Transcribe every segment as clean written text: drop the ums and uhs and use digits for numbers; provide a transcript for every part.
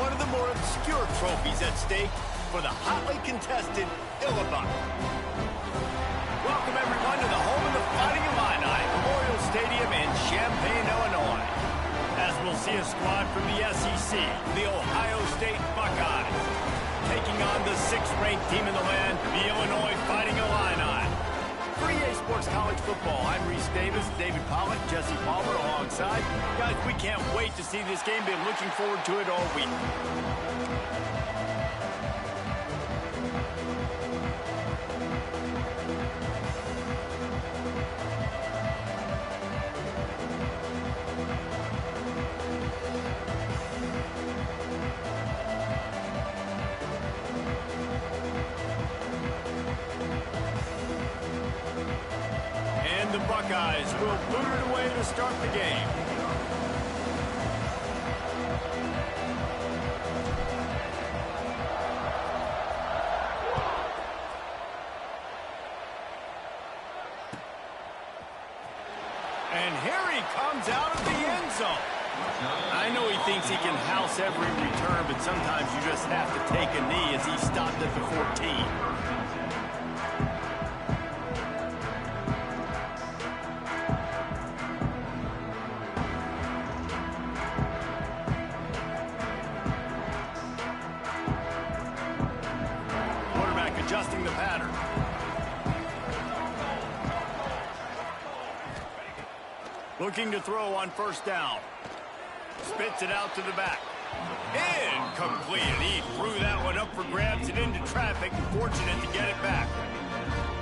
one of the more obscure trophies at stake for the hotly contested Illinois. Welcome, everyone, to the home of the Fighting Illini, Memorial Stadium in Champaign, Illinois. As we'll see a squad from the SEC, the Ohio State Buckeyes, taking on the 6th-ranked team in the land, the Illinois Fighting Illini. For EA Sports College Football, I'm Reese Davis, David Pollock, Jesse Palmer alongside. Guys, we can't wait to see this game. Been looking forward to it all week. The Buckeyes will boot it away to start the game. And here he comes out of the end zone. I know he thinks he can house every return, but sometimes you just have to take a knee as he stopped at the 14. Adjusting the pattern. Looking to throw on first down. Spits it out to the back. Incomplete. He threw that one up for grabs and into traffic. Fortunate to get it back.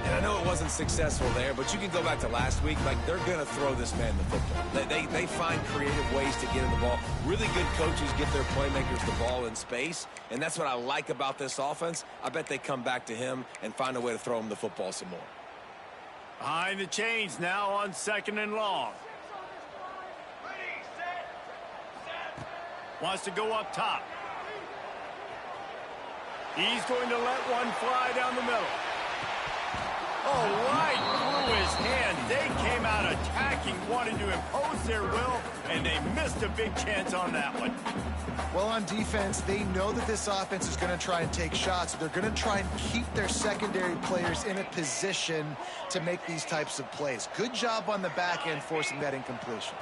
And I know it wasn't successful there, but you can go back to last week. Like, they're going to throw this man the football. They find creative ways to get in the ball. Really good coaches get their playmakers the ball in space, and that's what I like about this offense. I bet they come back to him and find a way to throw him the football some more. Behind the chains now on 2nd and long. Wants to go up top. He's going to let one fly down the middle. Oh, right through his hand. They came out attacking, wanting to impose their will, and they missed a big chance on that one. Well, on defense, they know that this offense is going to try and take shots. They're going to try and keep their secondary players in a position to make these types of plays. Good job on the back end forcing that incompletion.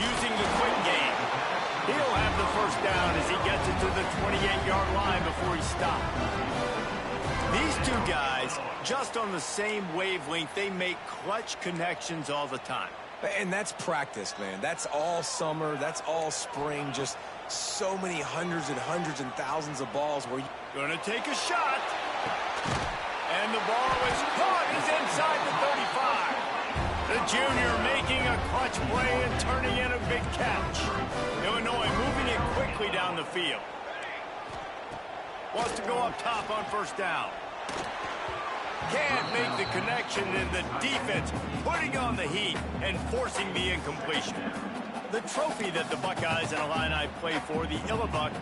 Using the quick game. He'll have the first down as he gets it to the 28-yard line before he stopped. These two guys, just on the same wavelength, they make clutch connections all the time. And that's practice, man. That's all summer. That's all spring. Just so many hundreds and thousands of balls where you... Gonna take a shot. And the ball is caught. He's inside the 35. The junior making a clutch play and turning in a big catch. Illinois moving it quickly down the field. Wants to go up top on first down. Can't make the connection, and the defense putting on the heat and forcing the incompletion. The trophy that the Buckeyes and Illini play for, the Illibuck,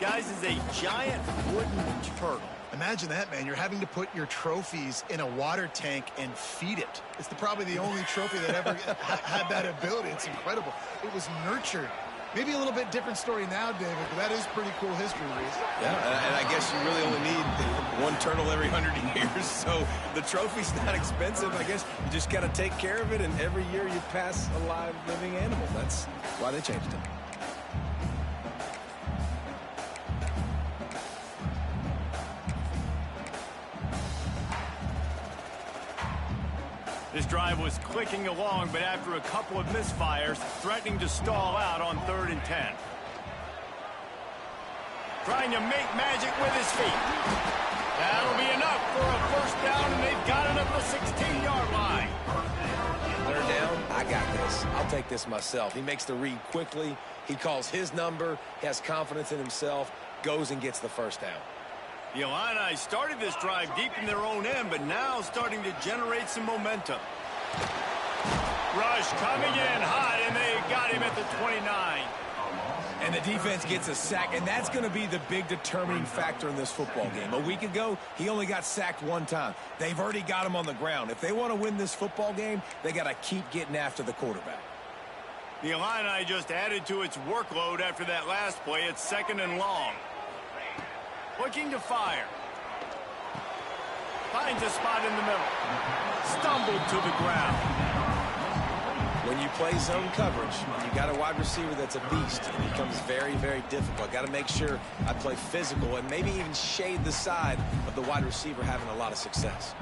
guys, is a giant wooden turtle. Imagine that, man. You're having to put your trophies in a water tank and feed it. It's probably the only trophy that ever had that ability. It's incredible. It was nurtured. Maybe a little bit different story now, David, but that is pretty cool history, Reese. Yeah, and I guess you really only need one turtle every 100 years, so the trophy's not expensive. I guess you just got to take care of it, and every year you pass a live, living animal. That's why they changed it. This drive was clicking along, but after a couple of misfires, threatening to stall out on 3rd and 10. Trying to make magic with his feet. That'll be enough for a first down, and they've got it up the 16-yard line. 3rd down, I got this. I'll take this myself. He makes the read quickly. He calls his number. He has confidence in himself. Goes and gets the first down. The Illini started this drive deep in their own end, but now starting to generate some momentum. Rush coming in hot, and they got him at the 29. And the defense gets a sack, and that's going to be the big determining factor in this football game. A week ago, he only got sacked one time. They've already got him on the ground. If they want to win this football game, they got to keep getting after the quarterback. The Illini just added to its workload after that last play. It's 2nd and long. Looking to fire. Finds a spot in the middle. Stumbled to the ground. When you play zone coverage, you got a wide receiver that's a beast. It becomes very, very difficult. Got to make sure I play physical and maybe even shade the side of the wide receiver having a lot of success.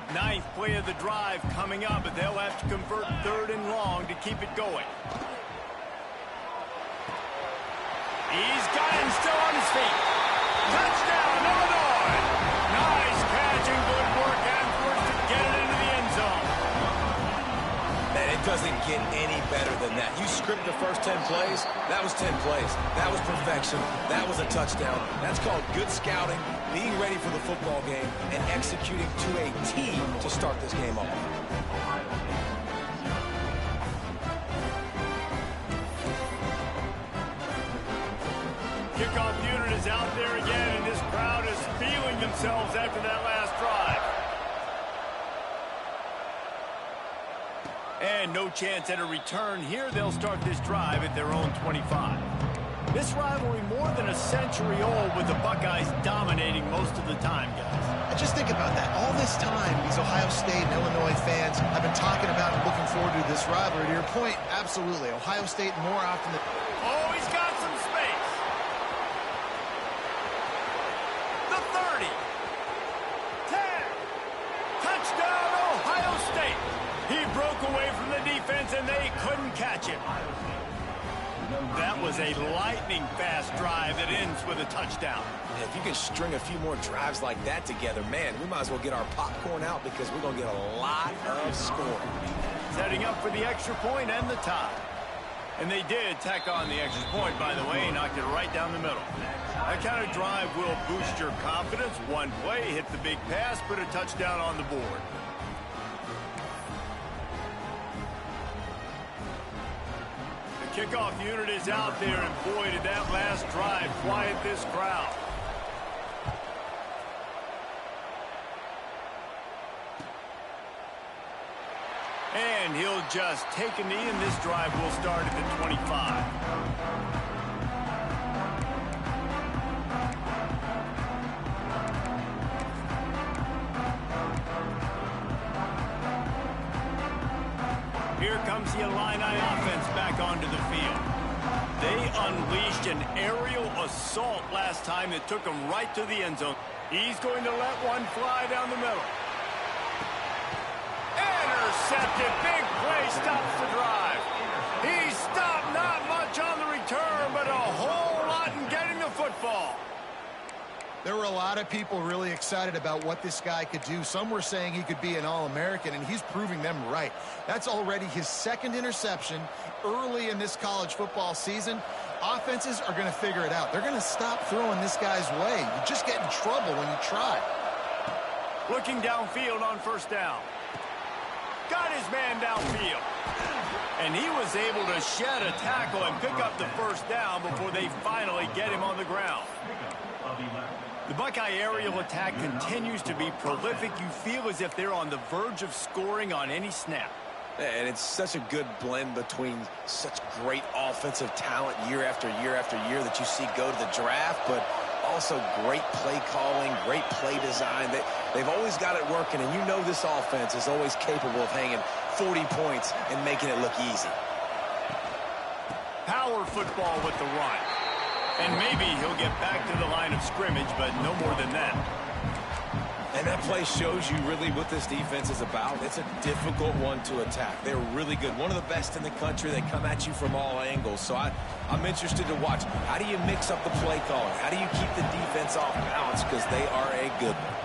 9th play of the drive coming up, but they'll have to convert 3rd and long to keep it going. He's got him still on his feet. Touchdown, Illinois! Nice catch and good work afterwards to get it into the end zone. Man, it doesn't get any better than that. You script the first 10 plays, that was 10 plays. That was perfection. That was a touchdown. That's called good scouting, being ready for the football game, and executing to a T to start this game off. Kickoff unit is out there again, and this crowd is feeling themselves after that last drive. And no chance at a return here. They'll start this drive at their own 25. This rivalry more than a century old, with the Buckeyes dominating most of the time, guys. Just think about that. All this time, these Ohio State and Illinois fans have been talking about and looking forward to this rivalry. To your point, absolutely. Ohio State more often than... Oh, he's got some space. The 30. 10. Touchdown, Ohio State. He broke away from the defense, and they couldn't catch him. That was a lightning-fast drive that ends with a touchdown. And if you can string a few more drives like that together, man, we might as well get our popcorn out because we're going to get a lot of scoring. Setting up for the extra point and the tie. And they did tack on the extra point, by the way, knocked it right down the middle. That kind of drive will boost your confidence. One play, hit the big pass, put a touchdown on the board. Kickoff unit is out there, and boy, did that last drive quiet this crowd. And he'll just take a knee, and this drive will start at the 25. Here comes the Illini offense back onto the field. They unleashed an aerial assault last time that took them right to the end zone. He's going to let one fly down the middle. Intercepted. Big play stops the drive. He stopped not much on the return, but a whole lot in getting the football. There were a lot of people really excited about what this guy could do. Some were saying he could be an All-American, and he's proving them right. That's already his 2nd interception early in this college football season. Offenses are going to figure it out. They're going to stop throwing this guy's way. You just get in trouble when you try. Looking downfield on 1st down. Got his man downfield. And he was able to shed a tackle and pick up the 1st down before they finally get him on the ground. The Buckeye aerial attack continues to be prolific. You feel as if they're on the verge of scoring on any snap. And it's such a good blend between such great offensive talent year after year after year that you see go to the draft, but also great play calling, great play design. They've always got it working, and you know this offense is always capable of hanging 40 points and making it look easy. Power football with the run. And maybe he'll get back to the line of scrimmage, but no more than that. And that play shows you really what this defense is about. It's a difficult one to attack. They're really good. One of the best in the country. They come at you from all angles. So I'm interested to watch. How do you mix up the play calling? How do you keep the defense off balance? Because they are a good one.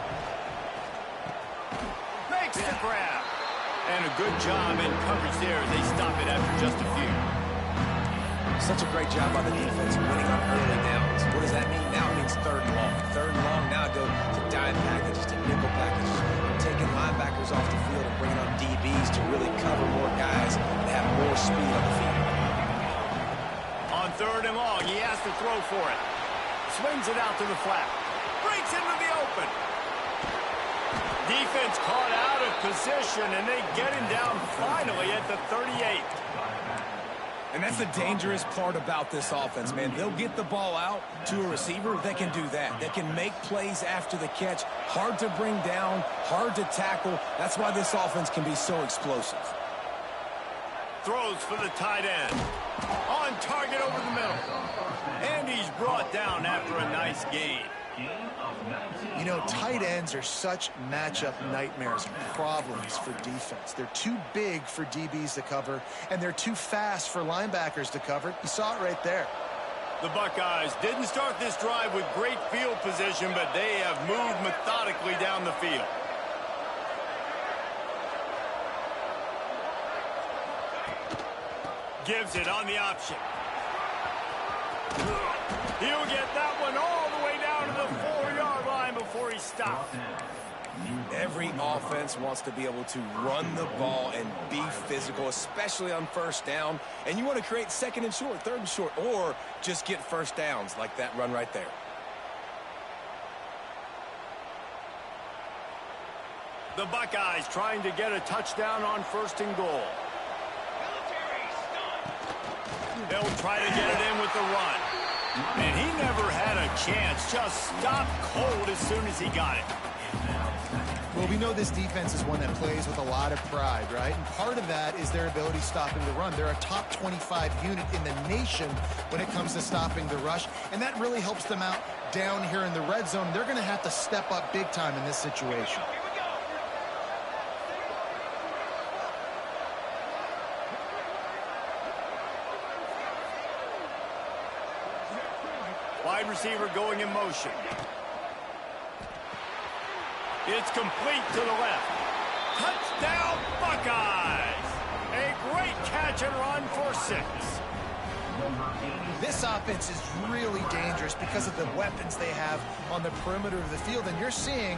Makes the grab. And a good job in coverage there. They stop it after just a few. Such a great job by the defense winning on early downs. What does that mean? Now it means 3rd and long. 3rd and long, now go to dime packages, to nickel packages. Taking linebackers off the field and bringing on DBs to really cover more guys and have more speed on the field. On 3rd and long, he has to throw for it. Swings it out to the flat. Breaks into the open. Defense caught out of position, and they get him down finally at the 38. And that's the dangerous part about this offense, man. They'll get the ball out to a receiver that can do that. That can make plays after the catch. Hard to bring down, hard to tackle. That's why this offense can be so explosive. Throws for the tight end. On target over the middle. And he's brought down after a nice gain. You know, tight ends are such matchup nightmares and problems for defense. They're too big for DBs to cover, and they're too fast for linebackers to cover. You saw it right there. The Buckeyes didn't start this drive with great field position, but they have moved methodically down the field. Gives it on the option. He'll get that one all the way down to the 4-yard line before he stops. Every offense wants to be able to run the ball and be physical, especially on first down. And you want to create second and short, third and short, or just get first downs like that run right there. The Buckeyes trying to get a touchdown on first and goal. They'll try to get it in with the run. And he never had a chance. Just stopped cold as soon as he got it. Well, we know this defense is one that plays with a lot of pride, right? And part of that is their ability stopping the run. They're a top 25 unit in the nation when it comes to stopping the rush, and that really helps them out down here in the red zone. They're going to have to step up big time in this situation. Wide receiver going in motion. It's complete to the left. Touchdown, Buckeyes! A great catch and run for 6. This offense is really dangerous because of the weapons they have on the perimeter of the field. And you're seeing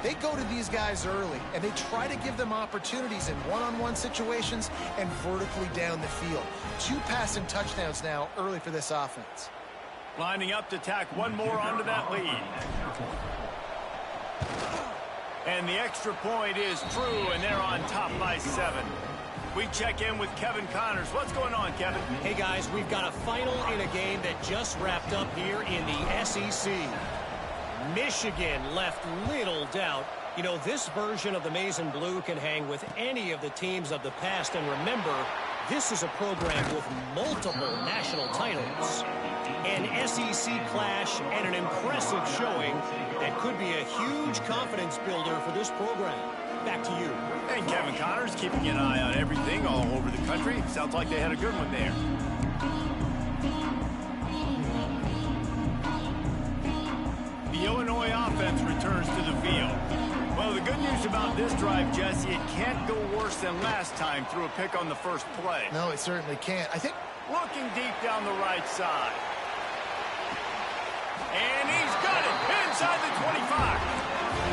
they go to these guys early, and they try to give them opportunities in one-on-one situations and vertically down the field. 2 passing touchdowns now early for this offense. Lining up to tack one more onto that lead. And the extra point is true, and they're on top by 7. We check in with Kevin Connors. What's going on, Kevin? Hey, guys, we've got a final in a game that just wrapped up here in the SEC. Michigan left little doubt. You know, this version of the Maize and Blue can hang with any of the teams of the past. And remember, this is a program with multiple national titles. An SEC clash and an impressive showing that could be a huge confidence builder for this program. Back to you. And Kevin Connors keeping an eye on everything all over the country. Sounds like they had a good one there. The Illinois offense returns to the field. Well, the good news about this drive, Jesse, it can't go worse than last time through a pick on the first play. No, it certainly can't. I think looking deep down the right side. And he's got it inside the 25.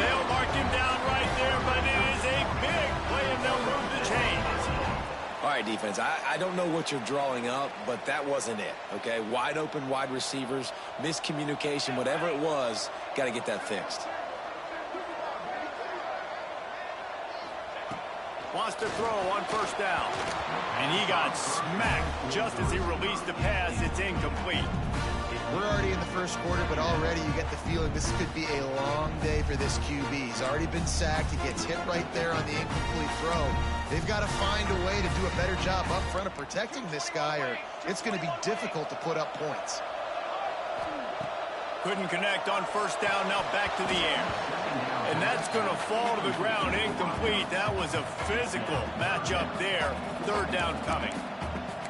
They'll mark him down right there, but it is a big play, and they'll move the chains. All right, defense, I don't know what you're drawing up, but that wasn't it, okay? Wide open wide receivers, miscommunication, whatever it was, got to get that fixed. Wants to throw on first down. And he got smacked just as he released the pass. It's incomplete. we're already in the first quarter, but already you get the feeling this could be a long day for this QB. He's already been sacked. He gets hit right there on the incomplete throw. They've got to find a way to do a better job up front of protecting this guy, or it's going to be difficult to put up points. Couldn't connect on first down, now back to the air. And that's going to fall to the ground, incomplete. That was a physical matchup there. Third down coming.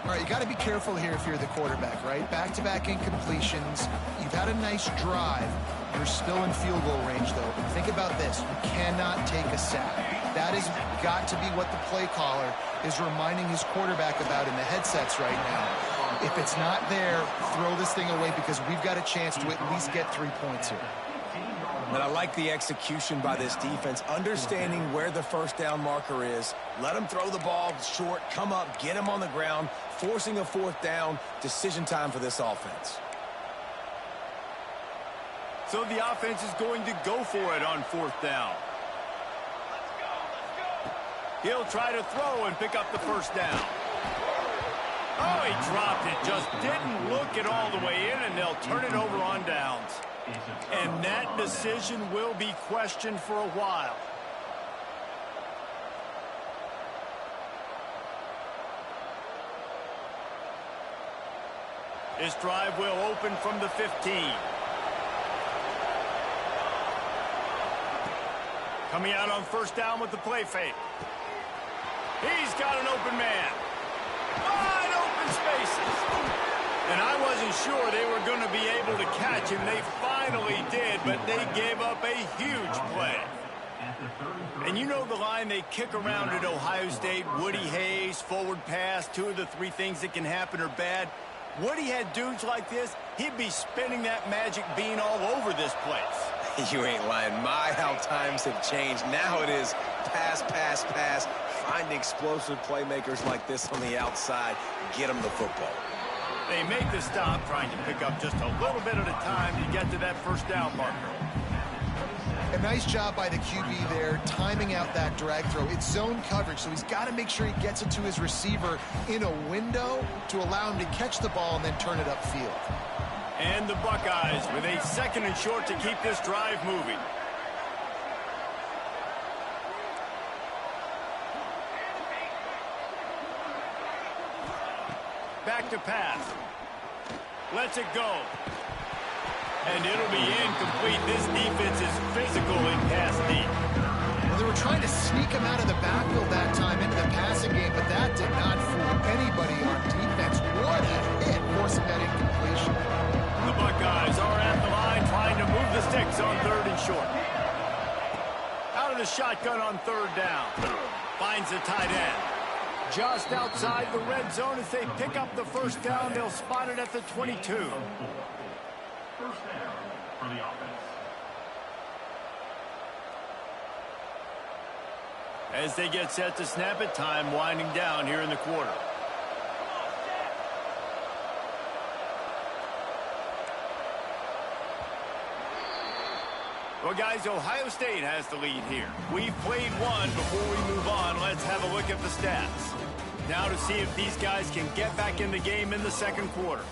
All right, you got to be careful here if you're the quarterback, right? Back-to-back incompletions. You've had a nice drive. You're still in field goal range, though. And think about this. You cannot take a sack. That has got to be what the play caller is reminding his quarterback about in the headsets right now. If it's not there, throw this thing away because we've got a chance to at least get 3 points here. But I like the execution by this defense, understanding where the first down marker is. Let them throw the ball short, come up, get him on the ground, forcing a fourth down. Decision time for this offense. So the offense is going to go for it on fourth down. He'll try to throw and pick up the first down. Oh, he dropped it. Just didn't look it all the way in, and they'll turn it over on downs. And that decision will be questioned for a while. This drive will open from the 15. Coming out on first down with the play fake. He's got an open man. Wide open spaces. And I wasn't sure they were going to be able to catch him. They finally did, but they gave up a huge play. And you know the line they kick around at Ohio State, Woody Hayes, forward pass, 2 of the 3 things that can happen are bad. Woody had dudes like this, he'd be spinning that magic bean all over this place. You ain't lying. My, how times have changed. Now it is pass, pass, pass. Find explosive playmakers like this on the outside. Get them the football. They make the stop, trying to pick up just a little bit at a time to get to that first down marker. A nice job by the QB there, timing out that drag throw. It's zone coverage, so he's got to make sure he gets it to his receiver in a window to allow him to catch the ball and then turn it upfield. And the Buckeyes with a 2nd and short to keep this drive moving. Back to pass. Lets it go. And it'll be incomplete. This defense is physical in pass deep. Well, they were trying to sneak him out of the backfield that time into the passing game, but that did not fool anybody on defense. What a hit, forcing that incompletion. The Buckeyes are at the line trying to move the sticks on 3rd and short. Out of the shotgun on 3rd down. Finds the tight end. Just outside the red zone as they pick up the first down. They'll spot it at the 22. First down for the offense. As they get set to snap it, time winding down here in the quarter. Well, guys, Ohio State has the lead here. We've played one. Before we move on, let's have a look at the stats. Now to see if these guys can get back in the game in the 2nd quarter.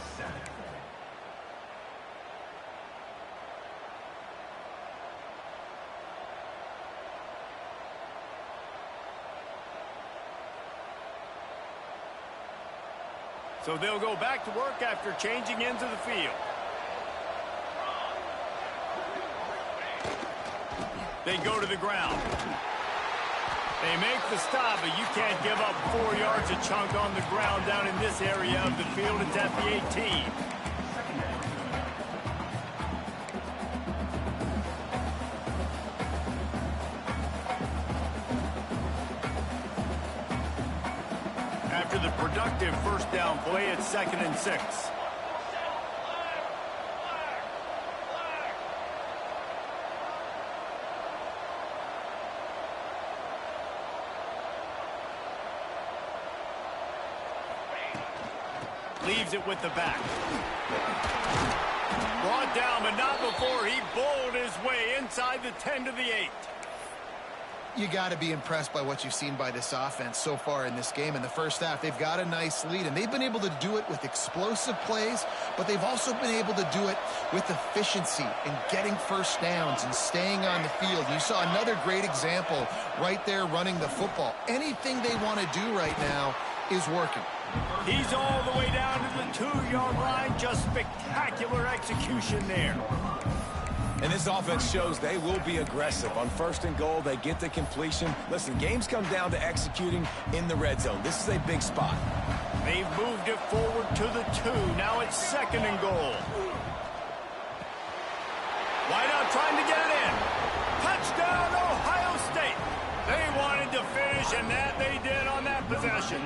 So they'll go back to work after changing into the field. They go to the ground. They make the stop, but you can't give up 4 yards a chunk on the ground down in this area of the field. It's at the 18. After the productive first down play, it's 2nd and 6. Leaves it with the back. Brought down, but not before he bowled his way inside the 10 to the 8. You got to be impressed by what you've seen by this offense so far in this game. In the first half, they've got a nice lead, and they've been able to do it with explosive plays, but they've also been able to do it with efficiency and getting first downs and staying on the field. You saw another great example right there running the football. Anything they want to do right now is working. He's all the way down to the 2-yard line. Just spectacular execution there. And this offense shows they will be aggressive. On 1st and goal, they get the completion. Listen, games come down to executing in the red zone. This is a big spot. They've moved it forward to the 2. Now it's 2nd and goal. Wideout trying to get it in. Touchdown, Ohio State. They wanted to finish, and that they did on that possession.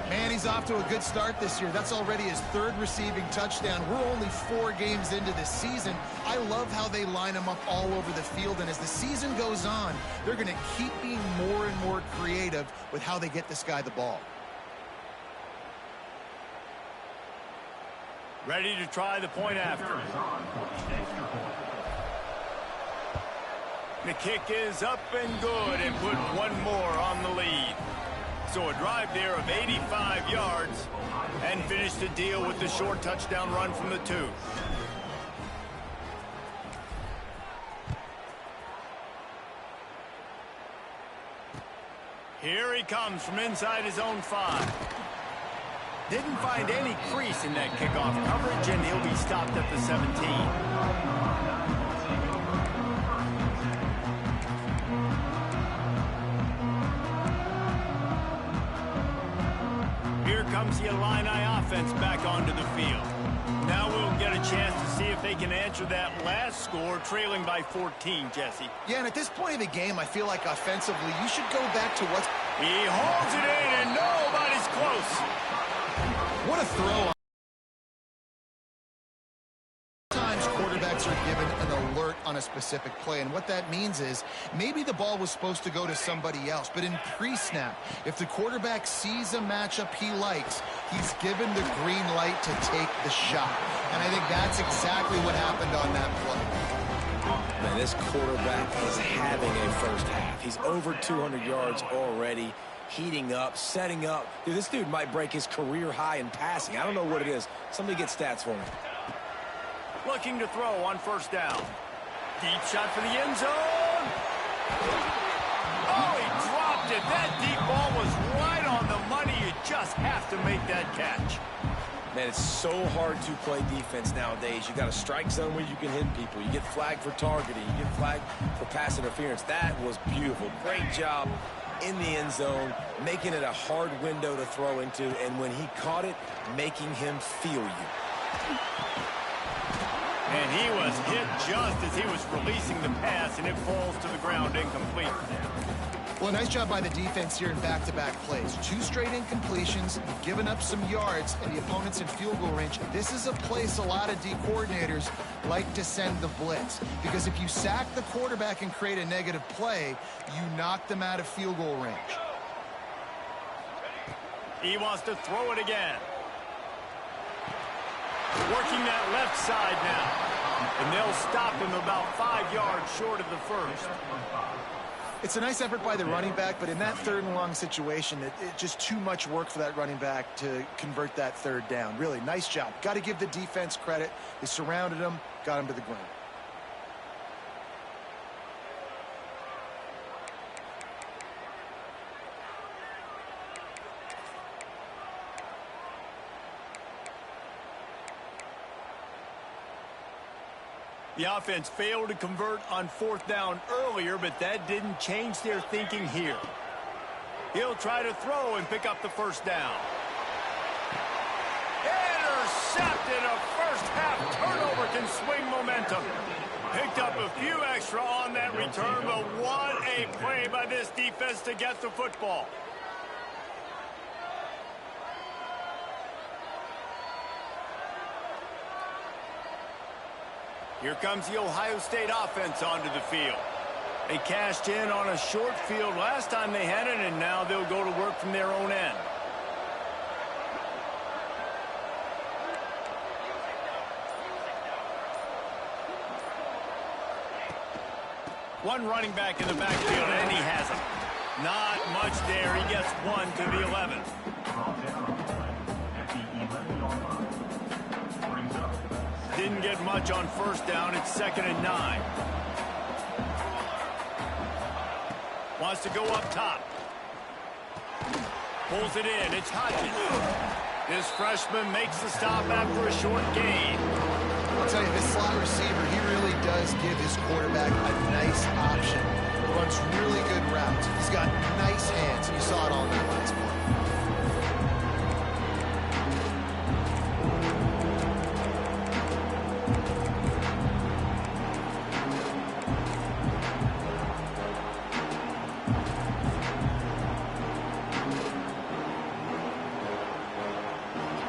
Man, he's off to a good start this year. That's already his 3rd receiving touchdown. We're only 4 games into this season. I love how they line him up all over the field, and as the season goes on, they're going to keep being more and more creative with how they get this guy the ball. Ready to try the point after. The kick is up and good, and put one more on the lead. So a drive there of 85 yards and finished the deal with the short touchdown run from the 2. Here he comes from inside his own 5. Didn't find any crease in that kickoff coverage, and he'll be stopped at the 17. Here comes the Illini offense back onto the field. Now we'll get a chance to see if they can answer that last score, trailing by 14, Jesse. Yeah, and at this point of the game, I feel like offensively, you should go back to what's... He holds it in, and nobody's close. What a throw. Sometimes quarterbacks are given an alert on a specific play, and what that means is maybe the ball was supposed to go to somebody else, but in pre-snap, if the quarterback sees a matchup he likes, he's given the green light to take the shot. And I think that's exactly what happened on that play. Man, this quarterback is having a first half. He's over 200 yards already, heating up, setting up. Dude, this dude might break his career high in passing. I don't know what it is. Somebody get stats for me. Looking to throw on first down. Deep shot for the end zone. Oh, he dropped it. That deep ball was right on the money. You just have to make that catch. Man, it's so hard to play defense nowadays. You got a strike zone where you can hit people. You get flagged for targeting. You get flagged for pass interference. That was beautiful. Great job in the end zone, making it a hard window to throw into, and when he caught it, making him feel you. And he was hit just as he was releasing the pass, and it falls to the ground incomplete. Well, nice job by the defense here in back-to-back plays. 2 straight incompletions, giving up some yards, and the opponent's in field goal range. This is a place a lot of D coordinators like to send the blitz, because if you sack the quarterback and create a negative play, you knock them out of field goal range. He wants to throw it again. Working that left side now. And they'll stop him about 5 yards short of the first. It's a nice effort by the running back, but in that 3rd and long situation, it's just too much work for that running back to convert that 3rd down. Really, nice job. Got to give the defense credit. They surrounded him, got him to the ground. The offense failed to convert on 4th down earlier, but that didn't change their thinking here. He'll try to throw and pick up the first down. Intercepted. A first-half turnover can swing momentum. Picked up a few extra on that return, but what a play by this defense to get the football. Here comes the Ohio State offense onto the field. They cashed in on a short field last time they had it, and now they'll go to work from their own end. One running back in the backfield, and he has him. Not much there. He gets 1 to the 11. Didn't get much on first down. It's 2nd and 9. Wants to go up top. Pulls it in. It's Hodges. This freshman makes the stop after a short gain. I'll tell you, this slot receiver, he really does give his quarterback a nice option. Runs really good routes. He's got nice hands. You saw it all night last play.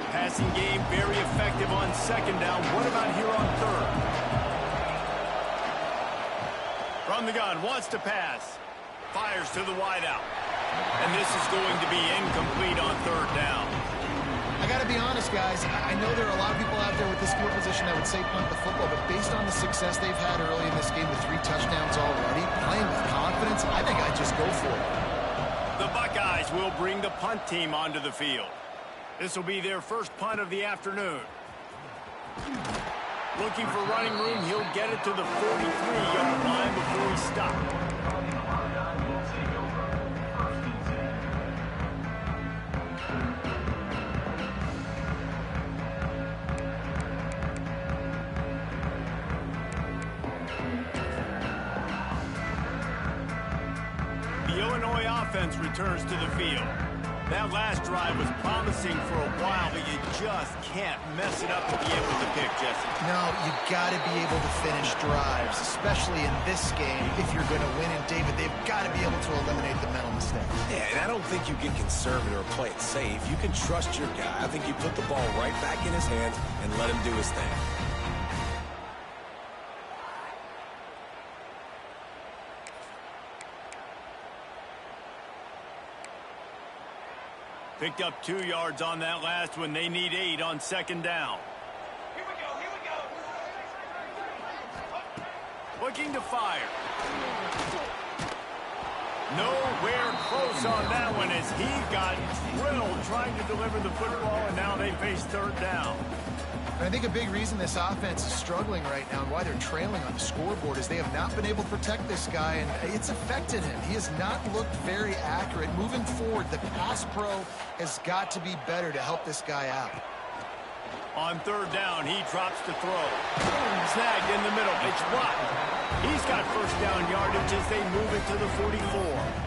Passing game very effective on 2nd down. What about here on 3rd? From the gun, wants to pass. Fires to the wideout. And this is going to be incomplete on 3rd down. I got to be honest, guys. I know there are a lot of people out there with this field position that would say punt the football, but based on the success they've had early in this game with 3 touchdowns already, playing with confidence, I think I'd just go for it. The Buckeyes will bring the punt team onto the field. This will be their first punt of the afternoon. Looking for running room, he'll get it to the 43-yard line before he stops. The Illinois offense returns to the field. That last drive was promising for a while, but you just can't mess it up to be able to pick, Jesse. No, you got to be able to finish drives, especially in this game. If you're going to win, and David, they've got to be able to eliminate the mental mistakes. Yeah, and I don't think you get conservative or play it safe. You can trust your guy. I think you put the ball right back in his hands and let him do his thing. Picked up 2 yards on that last one. They need 8 on second down. Here we go. Looking to fire. Nowhere close on that one as he got drilled trying to deliver the football, and now they face third down. And I think a big reason this offense is struggling right now and why they're trailing on the scoreboard is they have not been able to protect this guy, and it's affected him. He has not looked very accurate. Moving forward, the pass pro has got to be better to help this guy out. On third down, he drops to throw. Snagged in the middle. It's blocked. He's got first down yardage as they move it to the 44.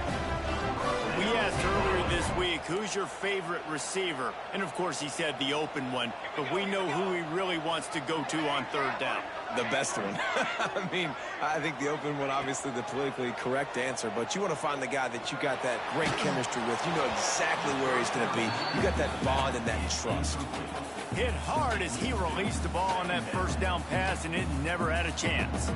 We asked earlier this week, who's your favorite receiver? And, of course, he said the open one. But we know who he really wants to go to on third down. The best one. I mean, I think the open one, obviously the politically correct answer, but you want to find the guy that you got that great chemistry with. You know exactly where he's going to be. You got that bond and that trust. Hit hard as he released the ball on that first down pass, and it never had a chance.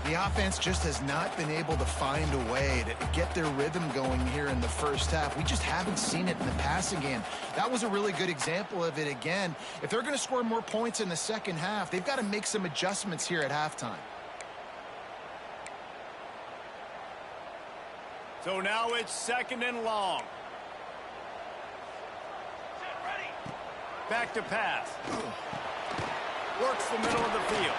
The offense just has not been able to find a way to get their rhythm going here in the first half. We just haven't seen it in the passing game. That was a really good example of it again. If they're going to score more points in the second half, they've got to make some adjustments here at halftime. So now it's second and long. Back to pass. Works the middle of the field.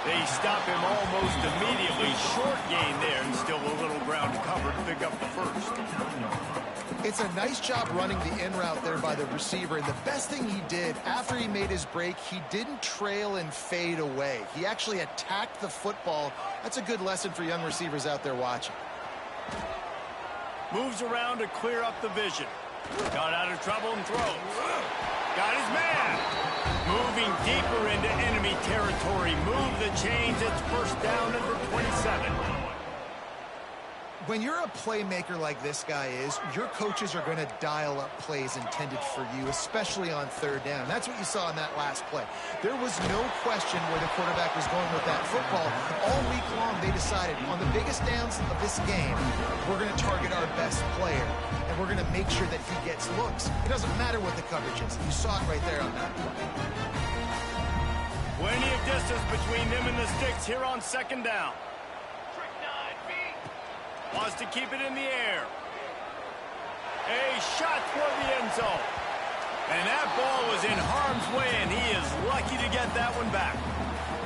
They stop him almost immediately. Short gain there, and still a little ground to cover to pick up the first. It's a nice job running the in route there by the receiver, and the best thing he did after he made his break, he didn't trail and fade away. He actually attacked the football. That's a good lesson for young receivers out there watching. Moves around to clear up the vision. Got out of trouble and throws. Got his man. Moving deeper into enemy territory. Move the chains. It's first down at the 27. When you're a playmaker like this guy is, your coaches are going to dial up plays intended for you, especially on third down. That's what you saw in that last play. There was no question where the quarterback was going with that football. All week long, they decided on the biggest downs of this game, we're going to target our best player, and we're going to make sure that he gets looks. It doesn't matter what the coverage is. You saw it right there on that play. Plenty of distance between them and the sticks here on second down. Wants to keep it in the air. A shot toward the end zone. And that ball was in harm's way, and he is lucky to get that one back.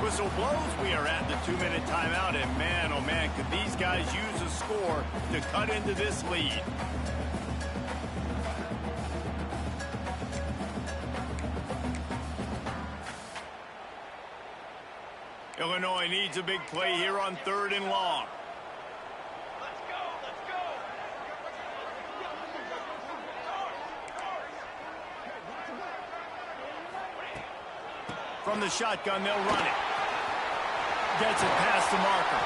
Whistle blows. We are at the 2-minute timeout, and man, oh man, could these guys use a score to cut into this lead. Illinois needs a big play here on third and long. From the shotgun, they'll run it. Gets it past the marker.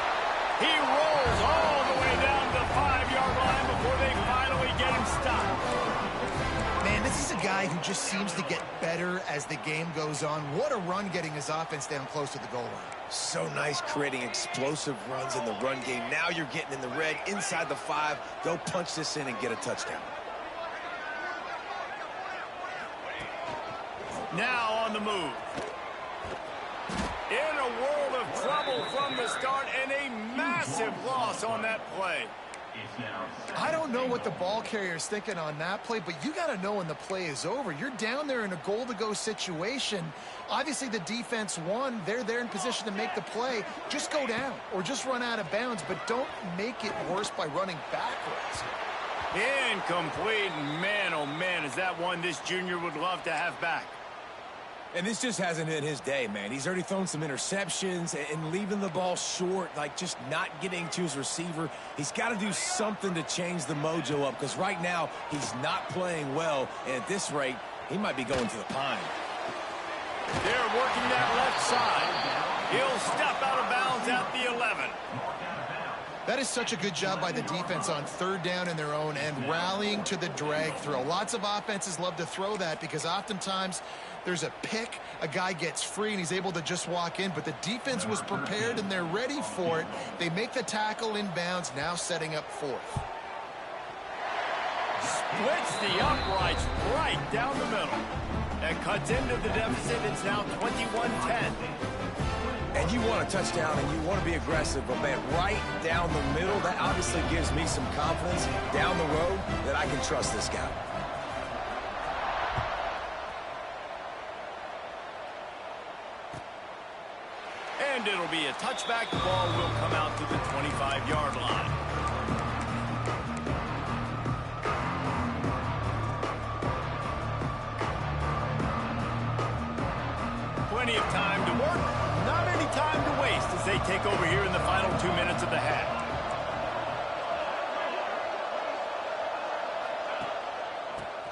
He rolls all the way down to the 5-yard line before they finally get him stopped. Man, this is a guy who just seems to get better as the game goes on. What a run getting his offense down close to the goal line. So nice creating explosive runs in the run game. Now you're getting in the red inside the 5. They'll punch this in and get a touchdown. Now on the move. In a world of trouble from the start, and a massive loss on that play. It's now I don't know what the ball carrier is thinking on that play, but you got to know when the play is over. You're down there in a goal-to-go situation. Obviously, the defense won. They're there in position to make the play. Just go down or just run out of bounds, but don't make it worse by running backwards. Incomplete. Man, oh man, is that one this junior would love to have back. And this just hasn't hit his day, man. He's already thrown some interceptions and leaving the ball short, like just not getting to his receiver. He's got to do something to change the mojo up because right now he's not playing well. And at this rate, he might be going to the pine. They're working that left side. He'll step out of bounds at the 11. That is such a good job by the defense on third down in their own end, rallying to the drag throw. Lots of offenses love to throw that because oftentimes there's a pick, a guy gets free, and he's able to just walk in. But the defense was prepared, and they're ready for it. They make the tackle inbounds, now setting up fourth. Splits the uprights right down the middle. That cuts into the deficit. It's now 21-10. And you want a touchdown and you want to be aggressive, but man, right down the middle, that obviously gives me some confidence down the road that I can trust this guy. And it'll be a touchback. The ball will come out to the 25-yard line. Plenty of time to work. Not any time to waste as they take over here in the final 2 minutes of the half.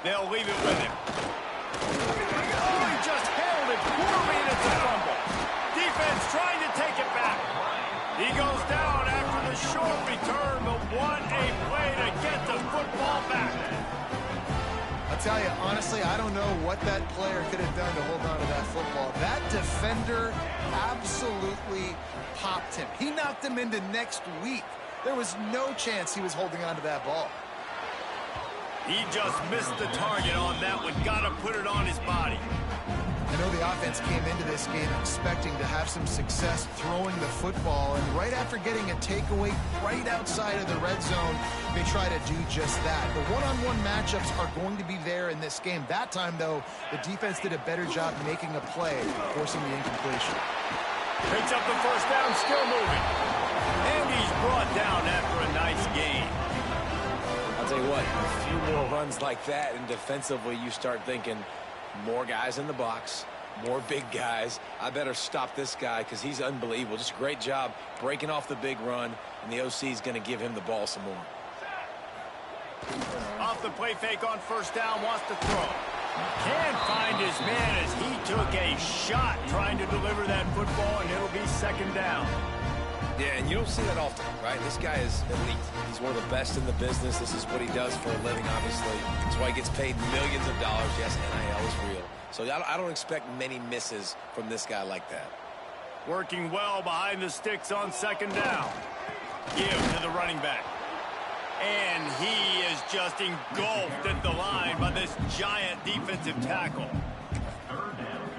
They'll leave it with him. Oh, he just handled it poorly, and it's a fumble. Defense trying to take it back. He goes down after the short return, but what a play to get the football back. I'll tell you, honestly, I don't know what that player could have done to hold on to that football. That defender absolutely popped him. He knocked him into next week. There was no chance he was holding on to that ball. He just missed the target on that one. Got to put it on his body. I know the offense came into this game expecting to have some success throwing the football, and right after getting a takeaway right outside of the red zone, they try to do just that. The one-on-one matchups are going to be there in this game. That time, though, the defense did a better job making a play, forcing the incompletion. Picks up the first down, still moving. And he's brought down after a nice gain. I'll tell you what, a few more runs like that, and defensively you start thinking, more guys in the box, more big guys. I better stop this guy because he's unbelievable. Just a great job breaking off the big run, and the OC is going to give him the ball some more. Off the play fake on first down, wants to throw. Can't find his man as he took a shot trying to deliver that football, and it'll be second down. Yeah, and you don't see that often, right? This guy is elite. He's one of the best in the business. This is what he does for a living, obviously. That's why he gets paid millions of dollars. Yes, NIL is real. So I don't expect many misses from this guy like that. Working well behind the sticks on second down. Give to the running back. And he is just engulfed at the line by this giant defensive tackle.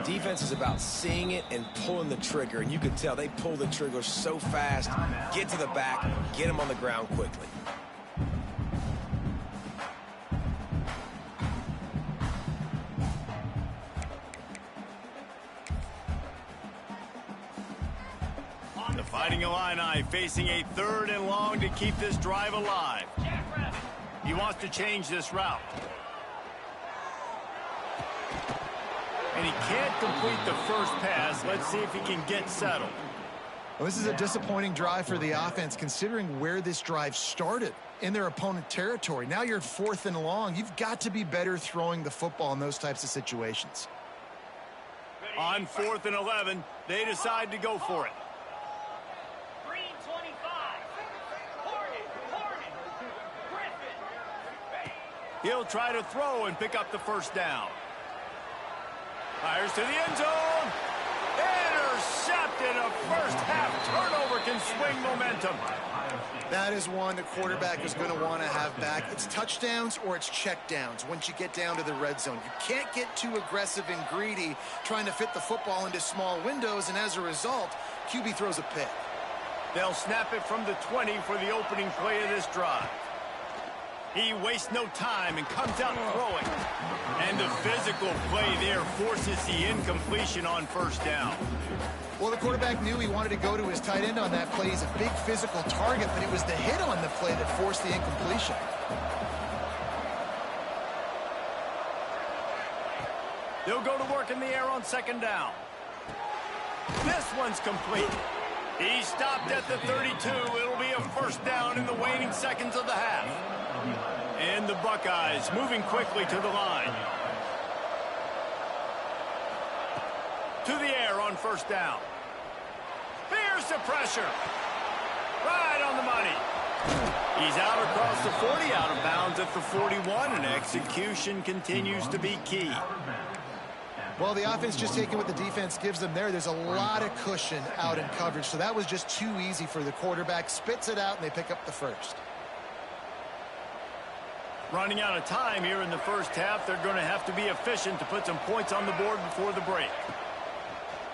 Defense is about seeing it and pulling the trigger, and you can tell they pull the trigger so fast, get to the back, get him on the ground quickly. The Fighting Illini facing a 3rd and long to keep this drive alive. He wants to change this route. And he can't complete the first pass. Let's see if he can get settled. Well, this is a disappointing drive for the offense, considering where this drive started in their opponent territory. Now you're at 4th and long. You've got to be better throwing the football in those types of situations. On 4th and 11, they decide to go for it. He'll try to throw and pick up the first down. Fires to the end zone. Intercepted. A first half turnover can swing momentum. That is one the quarterback is going to want to have back. It's touchdowns or it's checkdowns once you get down to the red zone. You can't get too aggressive and greedy trying to fit the football into small windows, and as a result, QB throws a pick. They'll snap it from the 20 for the opening play of this drive. He wastes no time and comes out throwing. And the physical play there forces the incompletion on first down. Well, the quarterback knew he wanted to go to his tight end on that play. He's a big physical target, but it was the hit on the play that forced the incompletion. They'll go to work in the air on second down. This one's complete. He stopped at the 32. It'll be a first down in the waning seconds of the half. And the Buckeyes moving quickly to the line. To the air on first down. Here's the pressure. Right on the money. He's out across the 40, out of bounds at the 41, and execution continues to be key. Well, the offense just taking what the defense gives them there. There's a lot of cushion out in coverage, so that was just too easy for the quarterback. Spits it out, and they pick up the first. Running out of time here in the first half. They're going to have to be efficient to put some points on the board before the break.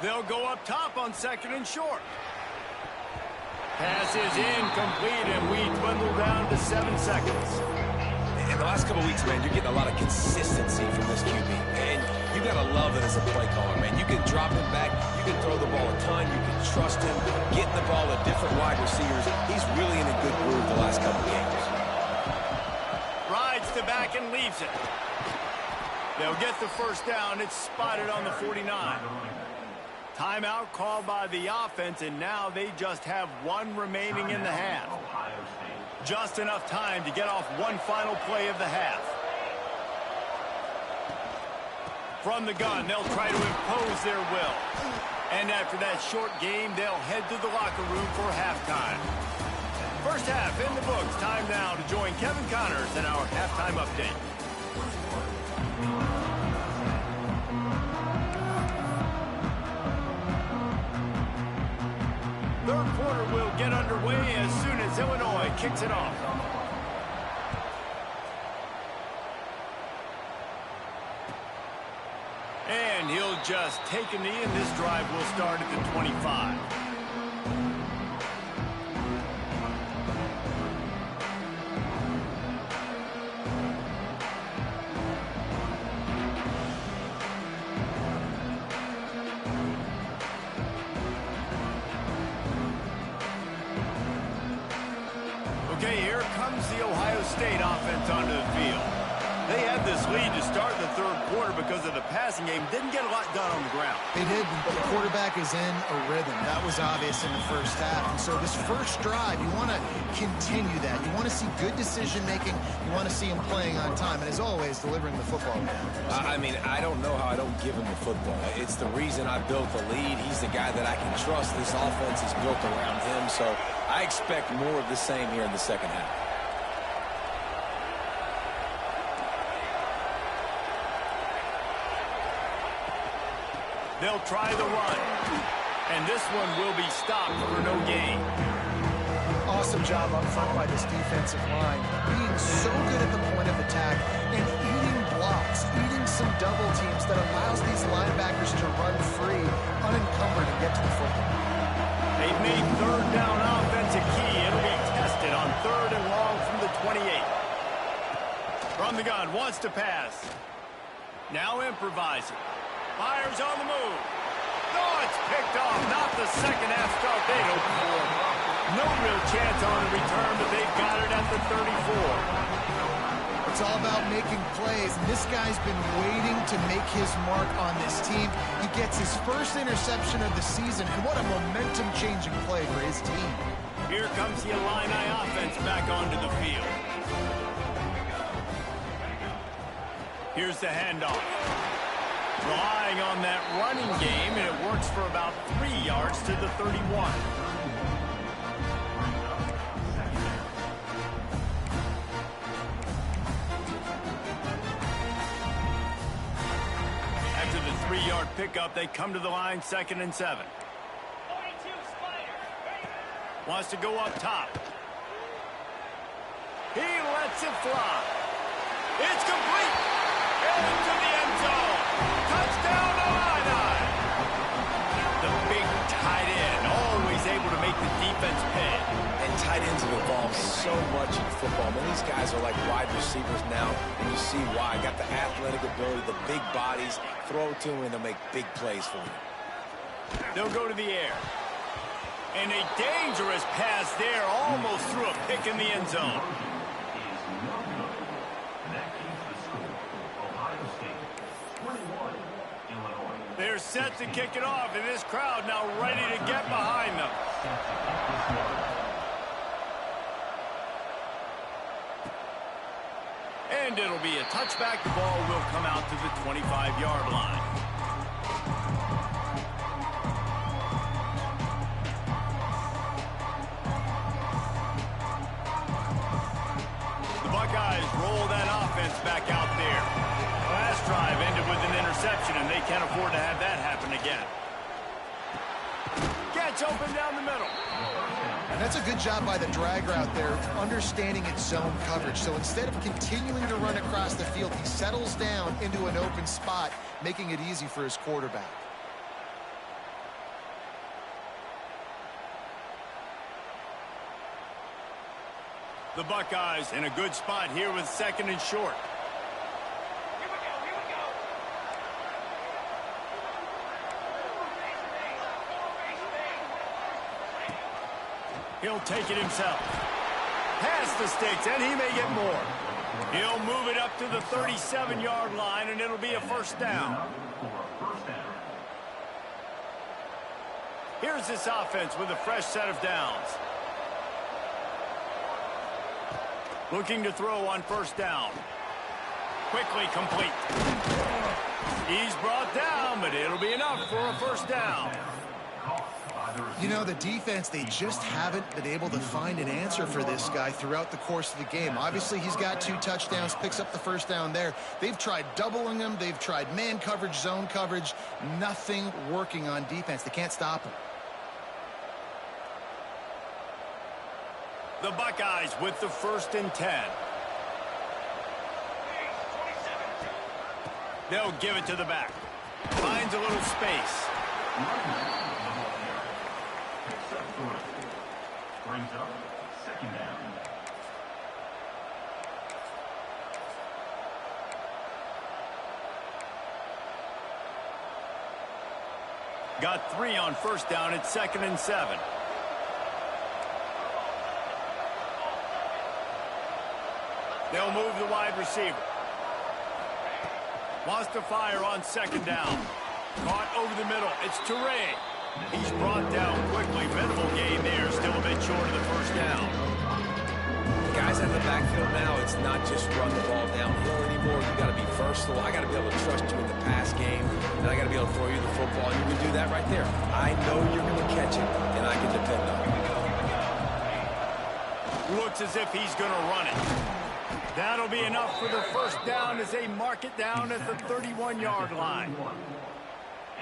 They'll go up top on second and short. Pass is incomplete, and we dwindle down to 7 seconds. In the last couple weeks, man, you're getting a lot of consistency from this QB. And you got to love it as a play caller, man. You can drop him back. You can throw the ball a ton. You can trust him. Getting the ball to different wide receivers. He's really in a good groove the last couple games. Rides the back and leaves it. They'll get the first down. It's spotted on the 49. Timeout called by the offense, and now they just have one remaining in the half. Just enough time to get off one final play of the half. From the gun, they'll try to impose their will. And after that short game, they'll head to the locker room for halftime. First half in the books. Time now to join Kevin Connors in our halftime update. Third quarter will get underway as soon as Illinois kicks it off. And he'll just take a knee, and this drive will start at the 25. Okay, here comes the Ohio State offense onto the field. They had this lead to start the third quarter because of the passing game. Didn't get a lot done on the ground. They didn't, but the quarterback is in a rhythm. That was obvious in the first half. And so this first drive, you want to continue that. You want to see good decision-making. You want to see him playing on time. And as always, delivering the football. I mean, I don't know how I don't give him the football. It's the reason I built the lead. He's the guy that I can trust. This offense is built around him. So I expect more of the same here in the second half. They'll try the run. And this one will be stopped for no gain. Awesome job up front by this defensive line. Being so good at the point of attack and eating blocks, eating some double teams that allows these linebackers to run free, unencumbered, and get to the football. They've made third down offense a key. It'll be tested on third and long from the 28. From the gun, wants to pass. Now improvising. Fires on the move. Oh, it's picked off. Not the second half start they'd hoped for. No real chance on the return, but they've got it at the 34. It's all about making plays, and this guy's been waiting to make his mark on this team. He gets his first interception of the season, and what a momentum-changing play for his team. Here comes the Illini offense back onto the field. Here's the handoff. Relying on that running game, and it works for about 3 yards to the 31. After the 3-yard pickup, they come to the line, 2nd and 7. Wants to go up top. He lets it fly. It's complete. Into the end zone. Touchdown, Illini! The big tight end, always able to make the defense involves so much in football. I mean, these guys are like wide receivers now, and you see why. Got the athletic ability, the big bodies. Throw it to them, and they'll make big plays for you. They'll go to the air. And a dangerous pass there, almost threw a pick in the end zone. They're set to kick it off, and this crowd now ready to get behind them. And it'll be a touchback. The ball will come out to the 25-yard line. The Buckeyes roll that offense back out there. Last drive ended with an interception, and they can't afford to have that happen again. Gets open down the middle. And that's a good job by the drag route there, understanding its zone coverage. So instead of continuing to run across the field, he settles down into an open spot, making it easy for his quarterback. The Buckeyes in a good spot here with 2nd and short. He'll take it himself. Past the sticks, and he may get more. He'll move it up to the 37-yard line, and it'll be a first down. Here's this offense with a fresh set of downs. Looking to throw on first down. Quickly complete. He's brought down, but it'll be enough for a first down. You know, the defense, they just haven't been able to find an answer for this guy throughout the course of the game. Obviously, he's got 2 touchdowns, picks up the first down there. They've tried doubling him. They've tried man coverage, zone coverage. Nothing working on defense. They can't stop him. The Buckeyes with the 1st and 10. They'll give it to the back. Finds a little space. Brings up 2nd down. Got 3 on first down at 2nd and 7. They'll move the wide receiver. Wants to fire on 2nd down. Caught over the middle. It's Toure. He's brought down quickly. Minimal gain there. Still a bit short of the first down. Guys in the backfield now, it's not just run the ball downhill anymore. You got to be versatile. I got to be able to trust you in the pass game, and I got to be able to throw you the football. You can do that right there. I know you're going to catch it, and I can depend on it. Looks as if he's going to run it. That'll be enough for the first down as they mark it down at the 31-yard line.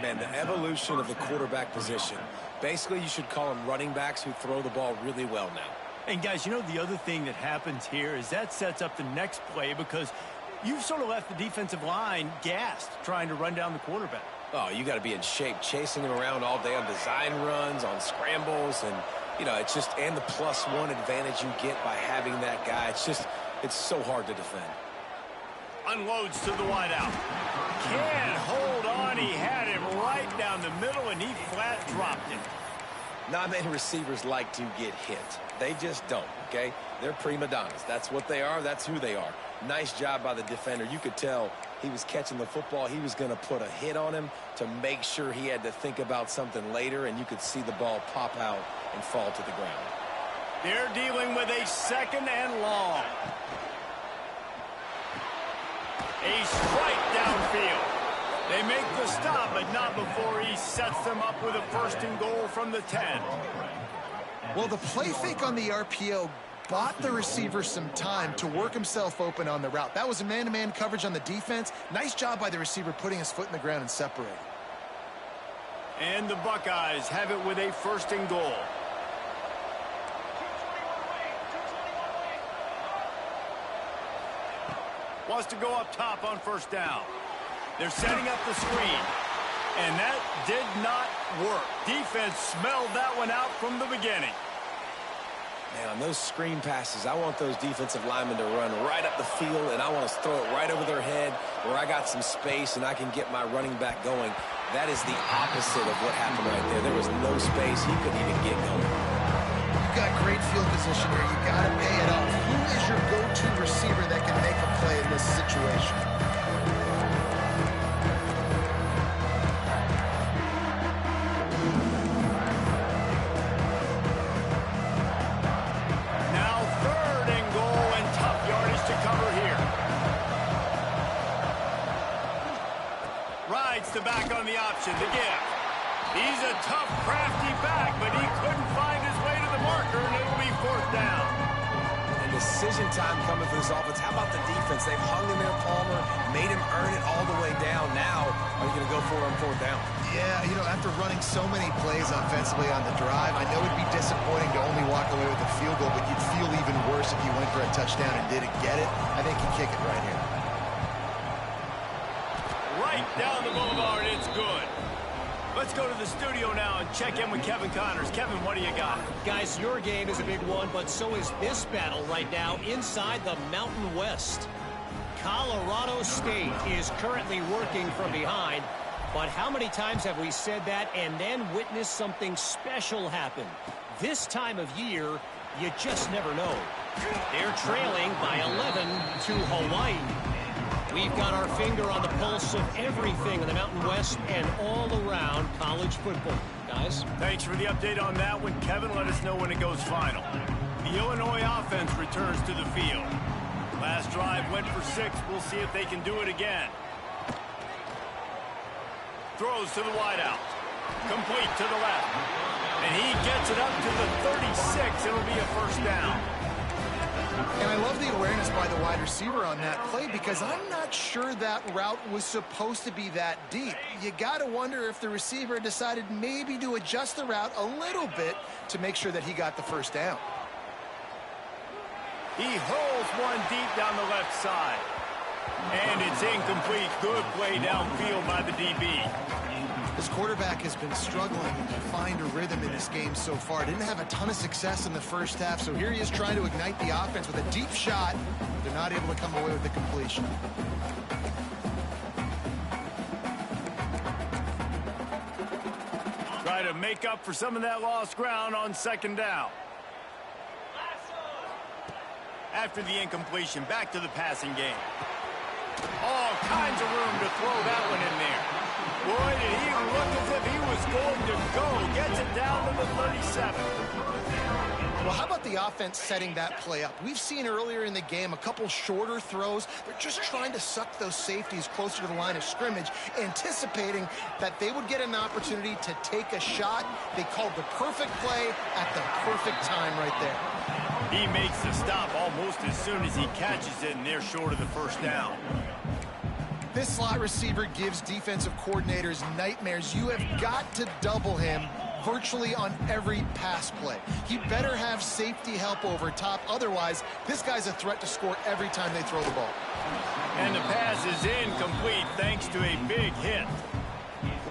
Man, the evolution of the quarterback position. Basically, you should call them running backs who throw the ball really well now. And, guys, you know the other thing that happens here is that sets up the next play because you've sort of left the defensive line gassed trying to run down the quarterback. Oh, you got to be in shape, chasing him around all day on design runs, on scrambles, and, you know, it's just, and the +1 advantage you get by having that guy. It's so hard to defend. Unloads to the wideout. Can't hold on. He had him right down the middle, and he flat dropped it. Not many receivers like to get hit. They just don't, okay? They're prima donnas. That's what they are. That's who they are. Nice job by the defender. You could tell he was catching the football. He was going to put a hit on him to make sure he had to think about something later, and you could see the ball pop out and fall to the ground. They're dealing with a 2nd and long. A strike downfield. They make the stop, but not before he sets them up with a 1st and goal from the 10. Well, the play fake on the RPO bought the receiver some time to work himself open on the route. That was a man-to-man coverage on the defense. Nice job by the receiver putting his foot in the ground and separating. And the Buckeyes have it with a 1st and goal. Wants to go up top on first down. They're setting up the screen. And that did not work. Defense smelled that one out from the beginning. Man, on those screen passes, I want those defensive linemen to run right up the field, and I want to throw it right over their head where I got some space and I can get my running back going. That is the opposite of what happened right there. There was no space. He couldn't even get going. You've got great field position here. You got to pay it off. Who is your go-to receiver that can make a play in this situation? The back on the option to give. He's a tough, crafty back, but he couldn't find his way to the marker, and it'll be 4th down. And decision time coming for this offense. How about the defense? They've hung in there, Palmer, made him earn it all the way down. Now, are you going to go for it on 4th down? Yeah, you know, after running so many plays offensively on the drive, I know it'd be disappointing to only walk away with a field goal, but you'd feel even worse if you went for a touchdown and didn't get it. I think you kick it right here. Down the boulevard, it's good. Let's go to the studio now and check in with Kevin Connors. Kevin, what do you got? Guys, your game is a big one, but so is this battle right now inside the Mountain West. Colorado State is currently working from behind, but how many times have we said that and then witnessed something special happen? This time of year, you just never know. They're trailing by 11 to Hawaii. We've got our finger on the pulse of everything in the Mountain West and all around college football. Guys? Thanks for the update on that one. Kevin, let us know when it goes final. The Illinois offense returns to the field. Last drive went for 6. We'll see if they can do it again. Throws to the wideout. Complete to the left. And he gets it up to the 36. It'll be a 1st down. And I love the awareness by the wide receiver on that play because I'm not sure that route was supposed to be that deep. You got to wonder if the receiver decided maybe to adjust the route a little bit to make sure that he got the 1st down. He hurls one deep down the left side. And it's incomplete. Good play downfield by the DB. This quarterback has been struggling to find a rhythm in this game so far. Didn't have a ton of success in the 1st half, so here he is trying to ignite the offense with a deep shot. They're not able to come away with the completion. Try to make up for some of that lost ground on 2nd down. After the incompletion, back to the passing game. All kinds of room to throw that one in there. Boy, did he look as if he was going to go. Gets it down to the 37. Well, how about the offense setting that play up? We've seen earlier in the game a couple shorter throws. They're just trying to suck those safeties closer to the line of scrimmage, anticipating that they would get an opportunity to take a shot. They called the perfect play at the perfect time right there. He makes the stop almost as soon as he catches it, and they're short of the 1st down. This slot receiver gives defensive coordinators nightmares. You have got to double him virtually on every pass play. He better have safety help over top. Otherwise, this guy's a threat to score every time they throw the ball. And the pass is incomplete thanks to a big hit.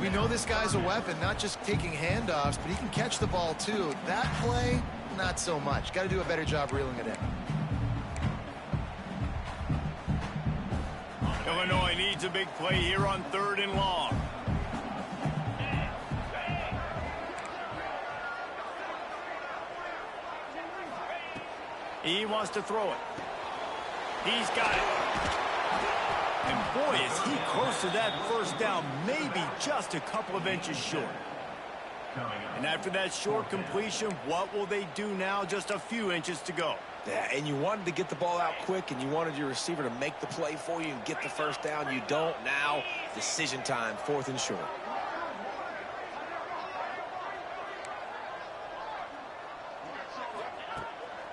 We know this guy's a weapon, not just taking handoffs, but he can catch the ball too. That play, not so much. Got to do a better job reeling it in. Illinois needs a big play here on 3rd and long. He wants to throw it. He's got it. And boy, is he close to that 1st down, maybe just a couple of inches short. And after that short completion, what will they do now? Just a few inches to go. Yeah, and you wanted to get the ball out quick, and you wanted your receiver to make the play for you and get the 1st down. You don't now. Decision time, 4th and short.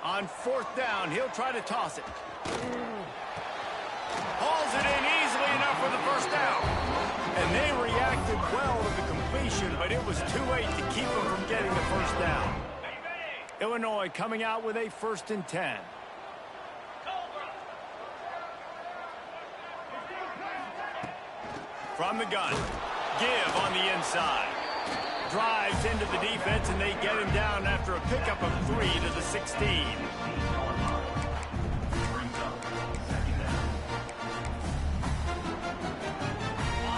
On 4th down, he'll try to toss it. Hauls it in easily enough for the 1st down. And they reacted well to the completion, but it was too late to keep them from getting the 1st down. Illinois coming out with a 1st and 10. From the gun. Give on the inside. drives into the defense, and they get him down after a pickup of 3 to the 16.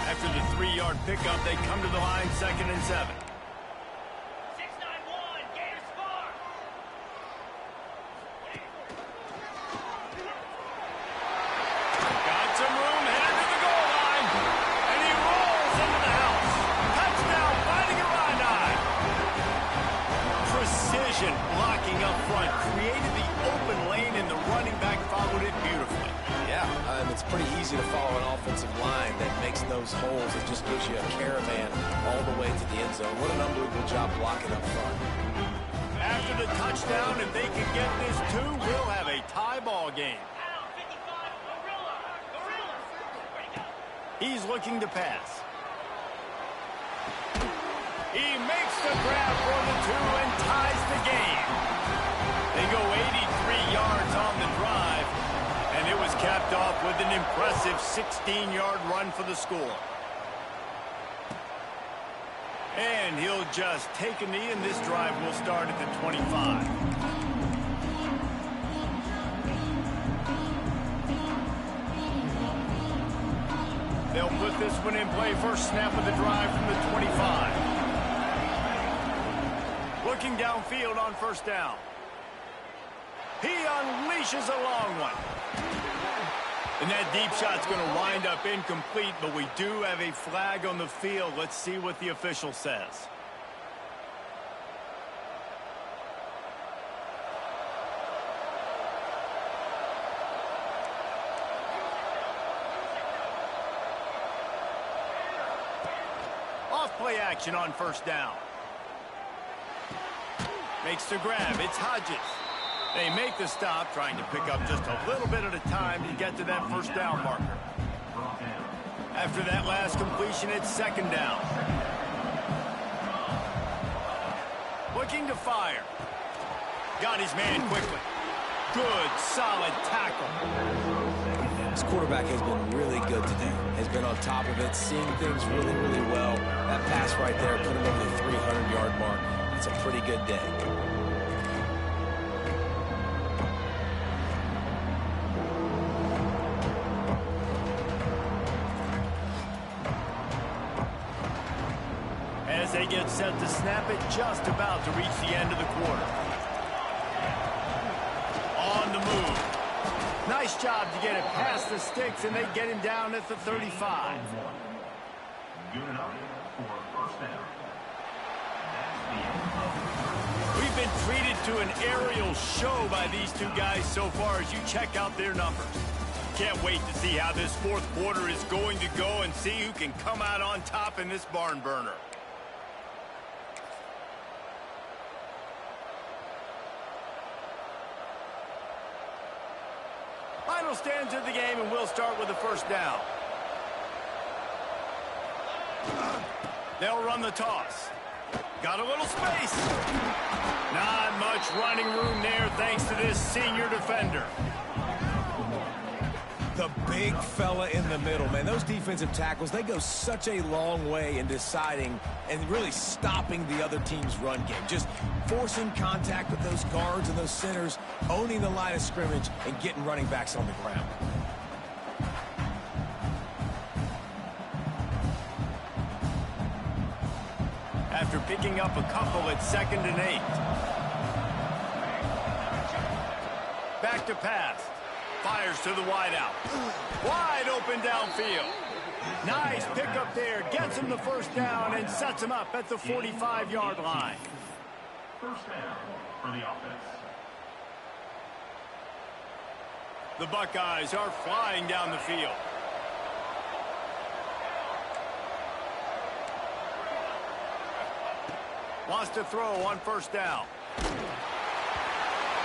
After the 3-yard pickup, they come to the line, 2nd and 7. Blocking up front, created the open lane, and the running back followed it beautifully. Yeah, and it's pretty easy to follow an offensive line that makes those holes. It just gives you a caravan all the way to the end zone. What an unbelievable job blocking up front. After the touchdown, if they can get this too, we'll have a tie ball game. He's looking to pass. He makes the grab for the 2 and ties the game. They go 83 yards on the drive, and it was capped off with an impressive 16-yard run for the score. And he'll just take a knee, and this drive will start at the 25. They'll put this one in play. First snap of the drive from the 25. Looking downfield on first down. He unleashes a long one. And that deep shot's going to wind up incomplete, but we do have a flag on the field. Let's see what the official says. Off play action on first down. Makes the grab. It's Hodges. They make the stop, trying to pick up just a little bit at a time to get to that first down marker. After that last completion, it's 2nd down. Looking to fire. Got his man quickly. Good, solid tackle. This quarterback has been really good today. Has been on top of it, seeing things really, really well. That pass right there put him over the 300-yard mark. It's a pretty good day. As they get set to snap it, just about to reach the end of the quarter. On the move. Nice job to get it past the sticks, and they get him down at the 35. Good enough for first down. We've been treated to an aerial show by these two guys so far as you check out their numbers. Can't wait to see how this 4th quarter is going to go and see who can come out on top in this barn burner. Final stands of the game, and we'll start with the first down. They'll run the toss. Got a little space. Not much running room there thanks to this senior defender. The big fella in the middle, man. Those defensive tackles, they go such a long way in deciding and really stopping the other team's run game. Just forcing contact with those guards and those centers, owning the line of scrimmage, and getting running backs on the ground. After picking up a couple, it's 2nd and 8. Back to pass. Fires to the wideout. Wide open downfield. Nice pickup there. Gets him the first down and sets him up at the 45-yard line. First down for the offense. The Buckeyes are flying down the field. Wants to throw on first down.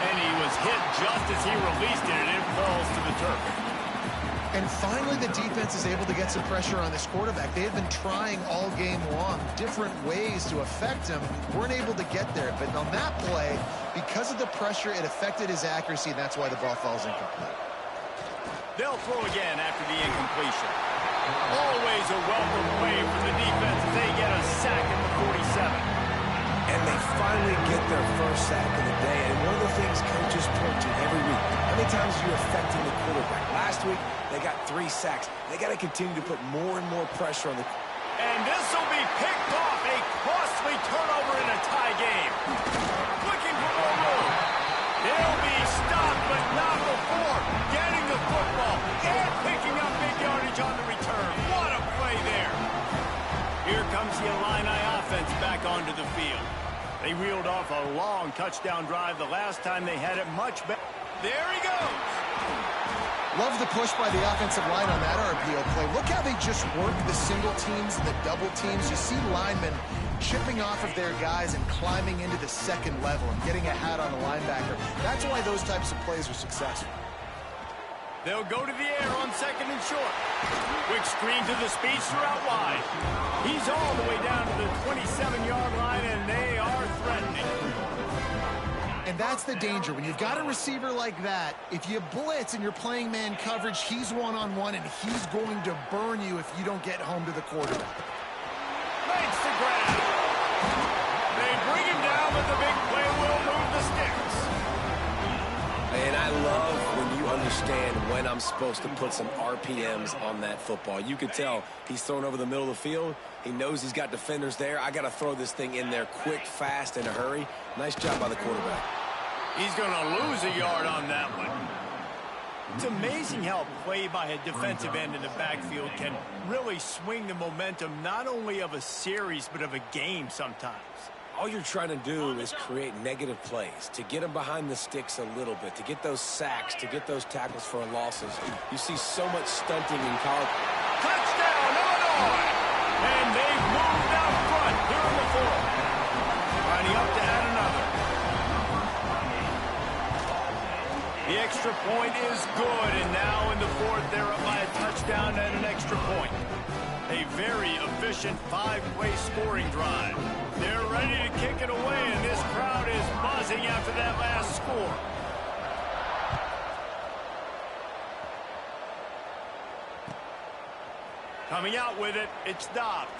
And he was hit just as he released it, and it falls to the turf. And finally, the defense is able to get some pressure on this quarterback. They have been trying all game long different ways to affect him. Weren't able to get there. But on that play, because of the pressure, it affected his accuracy, and that's why the ball falls incomplete. They'll throw again after the incompletion. Always a welcome play for the defense as they get a sack at the 47. finally get their first sack of the day, and one of the things coaches point to every week, how many times are you affecting the quarterback? Last week, they got 3 sacks. They got to continue to put more and more pressure on the... And this will be picked off. A costly turnover in a tie game. Looking for more room. They'll be stopped, but not before getting the football and picking up big yardage on the return. What a play there. Here comes the Illini offense back onto the field. They reeled off a long touchdown drive the last time they had it much better. There he goes. Love the push by the offensive line on that RPO play. Look how they just work the single teams and the double teams. You see linemen chipping off of their guys and climbing into the second level and getting a hat on the linebacker. That's why those types of plays are successful. They'll go to the air on 2nd and short. Quick screen to the speedster out wide. He's all the way down to the 27-yard line, and they are threatening. And that's the danger. When you've got a receiver like that, if you blitz and you're playing man coverage, he's one-on-one, and he's going to burn you if you don't get home to the quarterback. Makes the grab. They bring him down, but the big play will move the sticks. And I love when you understand when I'm supposed to put some RPMs on that football. You could tell he's thrown over the middle of the field. He knows he's got defenders there. I got to throw this thing in there quick, fast, in a hurry. Nice job by the quarterback. He's going to lose a yard on that one. It's amazing how a play by a defensive end in the backfield can really swing the momentum not only of a series but of a game sometimes. All you're trying to do is create negative plays, to get them behind the sticks a little bit, to get those sacks, to get those tackles for losses. You see so much stunting in college. Touchdown, Illinois! And they've moved out front here in the 4th. Lining up to add another. The extra point is good, and now in the 4th, they're up by a touchdown and an extra point. A very efficient 5-play scoring drive. They're ready to kick it away, and this crowd is buzzing after that last score. Coming out with it, it's Dobbs.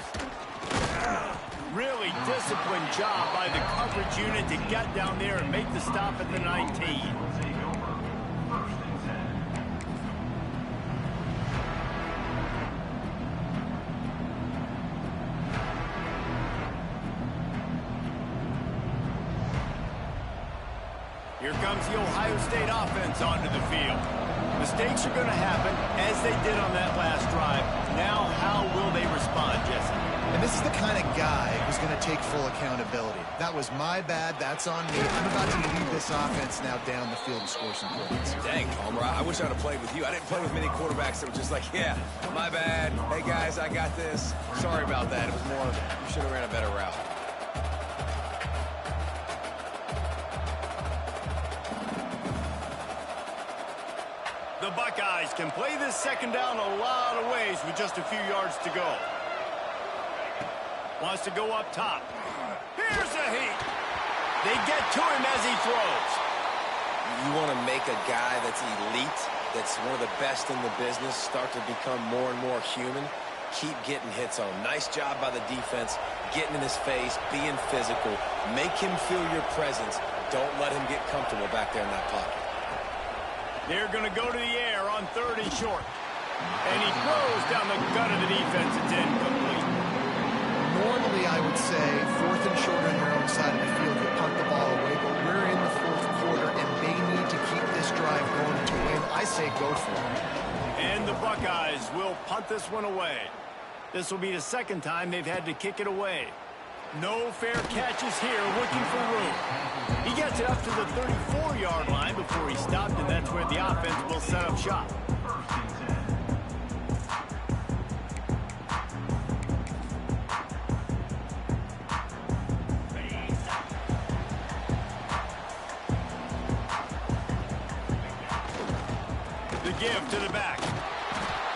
Really disciplined job by the coverage unit to get down there and make the stop at the 19. Here comes the Ohio State offense onto the field. Mistakes are going to happen, as they did on that last drive. Now, how will they respond, Jesse? And this is the kind of guy who's going to take full accountability. That was my bad. That's on me. I'm about to lead this offense now down the field and score some points. Dang, Homer, I wish I'd have played with you. I didn't play with many quarterbacks that were just like, yeah, my bad. Hey, guys, I got this. Sorry about that. It was more, you should have ran a better route. The Buckeyes can play this second down a lot of ways with just a few yards to go. Wants to go up top. Here's a heat. They get to him as he throws. You want to make a guy that's elite, that's one of the best in the business, start to become more and more human. Keep getting hits on him. Nice job by the defense, getting in his face, being physical. Make him feel your presence. Don't let him get comfortable back there in that pocket. They're going to go to the air on 3rd and short. And he throws down the gut of the defense. It's incomplete. Normally, I would say 4th and short on your own side of the field, you punt the ball away, but we're in the 4th quarter, and they need to keep this drive going to win. I say go for it. And the Buckeyes will punt this one away. This will be the second time they've had to kick it away. No fair catches here, looking for room. He gets it up to the 34-yard line before he stopped, and that's where the offense will set up shop. The give to the back.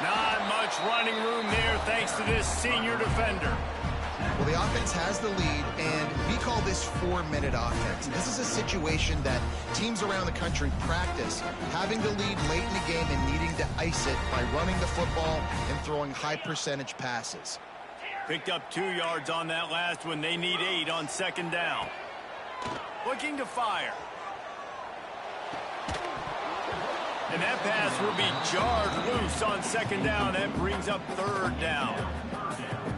Not much running room there thanks to this senior defender. Well, the offense has the lead, and we call this 4-minute offense. This is a situation that teams around the country practice, having the lead late in the game and needing to ice it by running the football and throwing high-percentage passes. Picked up 2 yards on that last one. They need 8 on 2nd down. Looking to fire. And that pass will be jarred loose on second down. That brings up third down.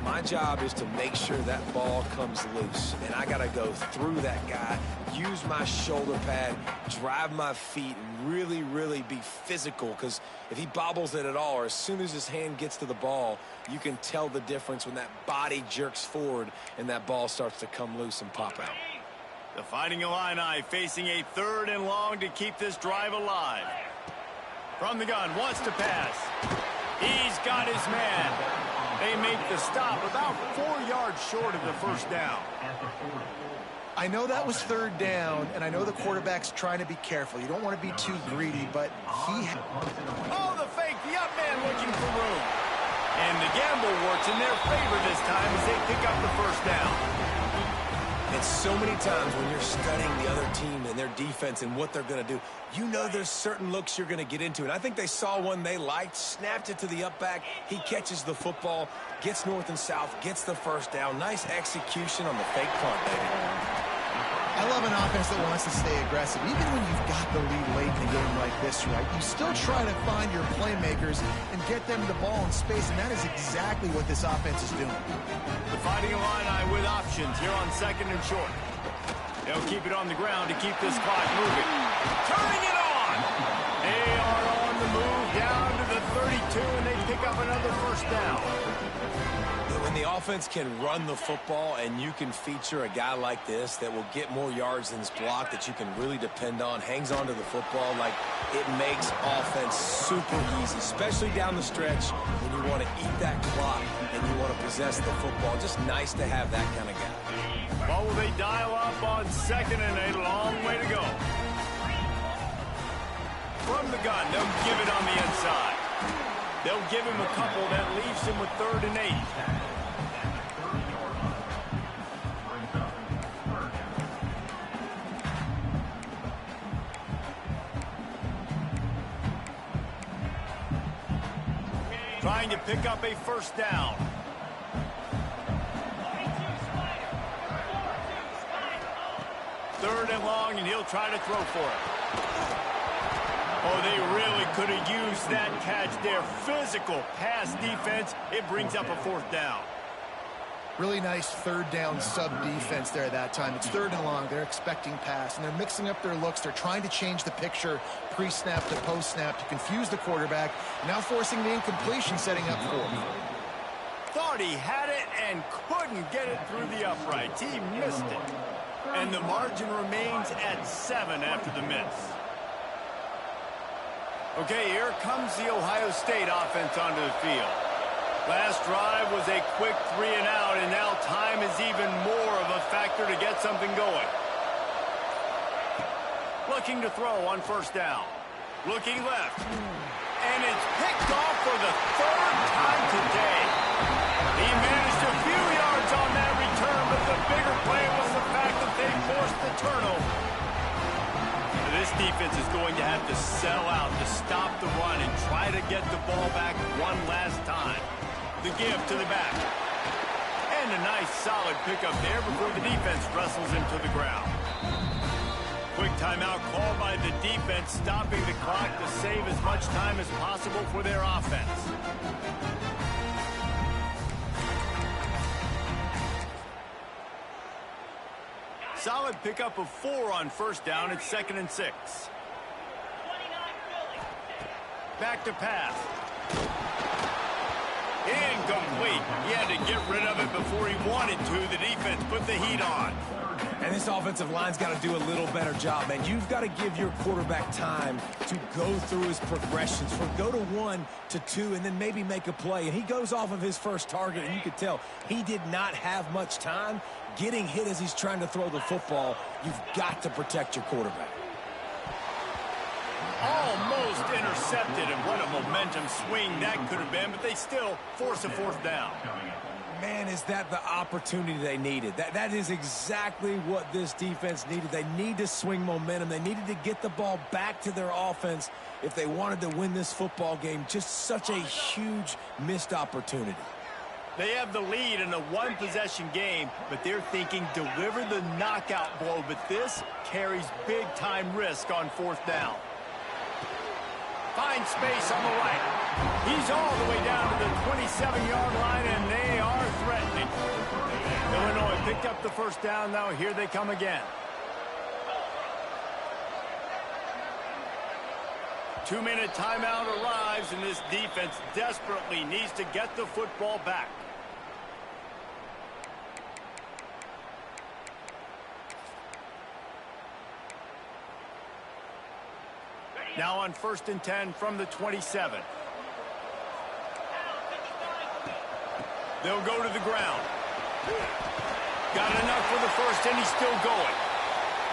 My job is to make sure that ball comes loose, and I got to go through that guy, use my shoulder pad, drive my feet, and really, really be physical, because if he bobbles it at all, or as soon as his hand gets to the ball, you can tell the difference when that body jerks forward and that ball starts to come loose and pop out. The Fighting Illini facing a 3rd and long to keep this drive alive. From the gun, wants to pass. He's got his man. They make the stop about 4 yards short of the first down. I know that was 3rd down, and I know the quarterback's trying to be careful. You don't want to be too greedy, but he... Oh, the fake, the up man looking for room. And the gamble works in their favor this time as they pick up the first down. And so many times when you're studying the other team and their defense and what they're going to do, you know there's certain looks you're going to get into. And I think they saw one they liked, snapped it to the up back. He catches the football, gets north and south, gets the first down. Nice execution on the fake punt, baby. I love an offense that wants to stay aggressive. Even when you've got the lead late in a game like this, right, you still try to find your playmakers and get them the ball in space, and that is exactly what this offense is doing. The Fighting Illini with options here on 2nd and short. They'll keep it on the ground to keep this clock moving. Turning it on! They are on the move down to the 32, and they pick up another first down. When the offense can run the football and you can feature a guy like this that will get more yards than his block, that you can really depend on, hangs on to the football, like, it makes offense super easy, especially down the stretch when you want to eat that clock and you want to possess the football. Just nice to have that kind of guy. Well, will they dial up on 2nd and a long way to go? From the gun, they'll give it on the inside. They'll give him a couple that leaves him with 3rd and 8. Trying to pick up a first down. Third and long, and he'll try to throw for it. Oh, they really could have used that catch there. Physical pass defense. It brings up a 4th down. Really nice 3rd down sub-defense there at that time. It's 3rd and long. They're expecting pass, and they're mixing up their looks. They're trying to change the picture pre-snap to post-snap to confuse the quarterback, now forcing the incompletion, setting up for him. Thought he had it and couldn't get it through the uprights. He missed it. And the margin remains at 7 after the miss. Okay, here comes the Ohio State offense onto the field. Last drive was a quick 3 and out, and now time is even more of a factor to get something going. Looking to throw on first down. Looking left. And it's picked off for the 3rd time today. He managed a few yards on that return, but the bigger play was the fact that they forced the turnover. This defense is going to have to sell out to stop the run and try to get the ball back one last time. The give to the back. And a nice solid pickup there before the defense wrestles him to the ground. Quick timeout called by the defense, stopping the clock to save as much time as possible for their offense. Solid pickup of 4 on first down. It's 2nd and 6. Back to pass. Incomplete. He had to get rid of it before he wanted to. The defense put the heat on. And this offensive line's got to do a little better job, man. You've got to give your quarterback time to go through his progressions, from go to 1 to 2, and then maybe make a play. And he goes off of his first target, and you could tell he did not have much time getting hit as he's trying to throw the football. You've got to protect your quarterback. Almost intercepted, and what a momentum swing that could have been, but they still force a 4th down. Man, is that the opportunity they needed. That is exactly what this defense needed. They need to swing momentum. They needed to get the ball back to their offense if they wanted to win this football game. Just such a huge missed opportunity. They have the lead in a one-possession game, but they're thinking deliver the knockout blow. But this carries big-time risk on fourth down. Finds space on the right. He's all the way down to the 27-yard line, and they are threatening. Illinois picked up the first down. Now here they come again. 2-minute timeout arrives, and this defense desperately needs to get the football back. Now on 1st and 10 from the 27. They'll go to the ground. Got enough for the first, and he's still going.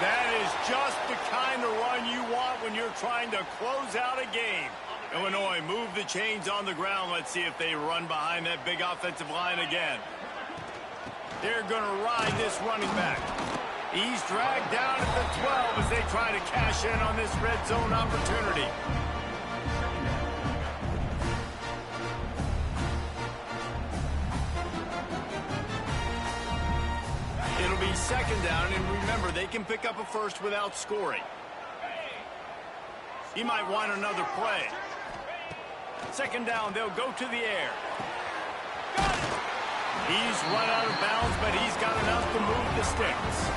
That is just the kind of run you want when you're trying to close out a game. Illinois move the chains on the ground. Let's see if they run behind that big offensive line again. They're going to ride this running back. He's dragged down at the 12 as they try to cash in on this red zone opportunity. It'll be 2nd down, and remember, they can pick up a first without scoring. He might want another play. 2nd down, they'll go to the air. He's run out of bounds, but he's got enough to move the sticks.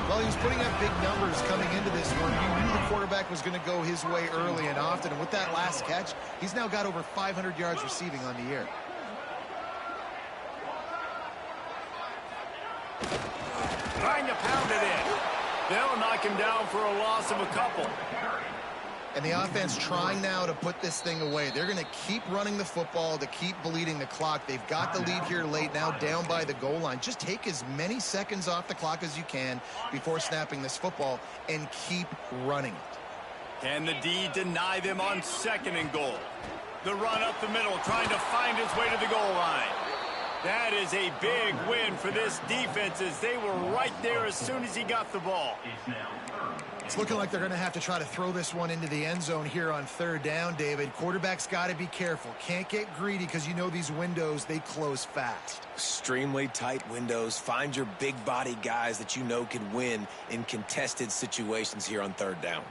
Well, he was putting up big numbers coming into this one. He knew the quarterback was going to go his way early and often. And with that last catch, he's now got over 500 yards receiving on the year. Trying to pound it in. They'll knock him down for a loss of a couple. And the offense trying now to put this thing away. They're going to keep running the football to keep bleeding the clock. They've got the lead here late, now down by the goal line. Just take as many seconds off the clock as you can before snapping this football and keep running it. Can the D deny them on 2nd and goal? The run up the middle, trying to find his way to the goal line. That is a big win for this defense as they were right there as soon as he got the ball. It's looking like they're going to have to try to throw this one into the end zone here on 3rd down, David. Quarterback's got to be careful. Can't get greedy because you know these windows, they close fast. Extremely tight windows. Find your big body guys that you know can win in contested situations here on 3rd down.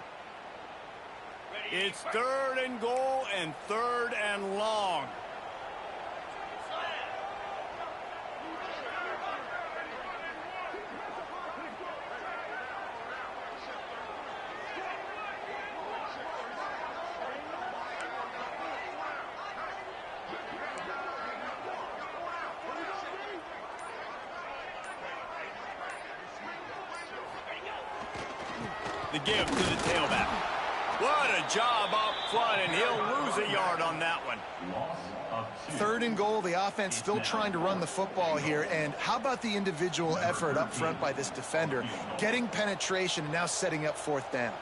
It's 3rd and goal and 3rd and long. The give to the tailback. What a job up front, and he'll lose a yard on that one. 3rd and goal, the offense still trying to run the football here. And how about the individual effort up front by this defender? Getting penetration and now setting up 4th down.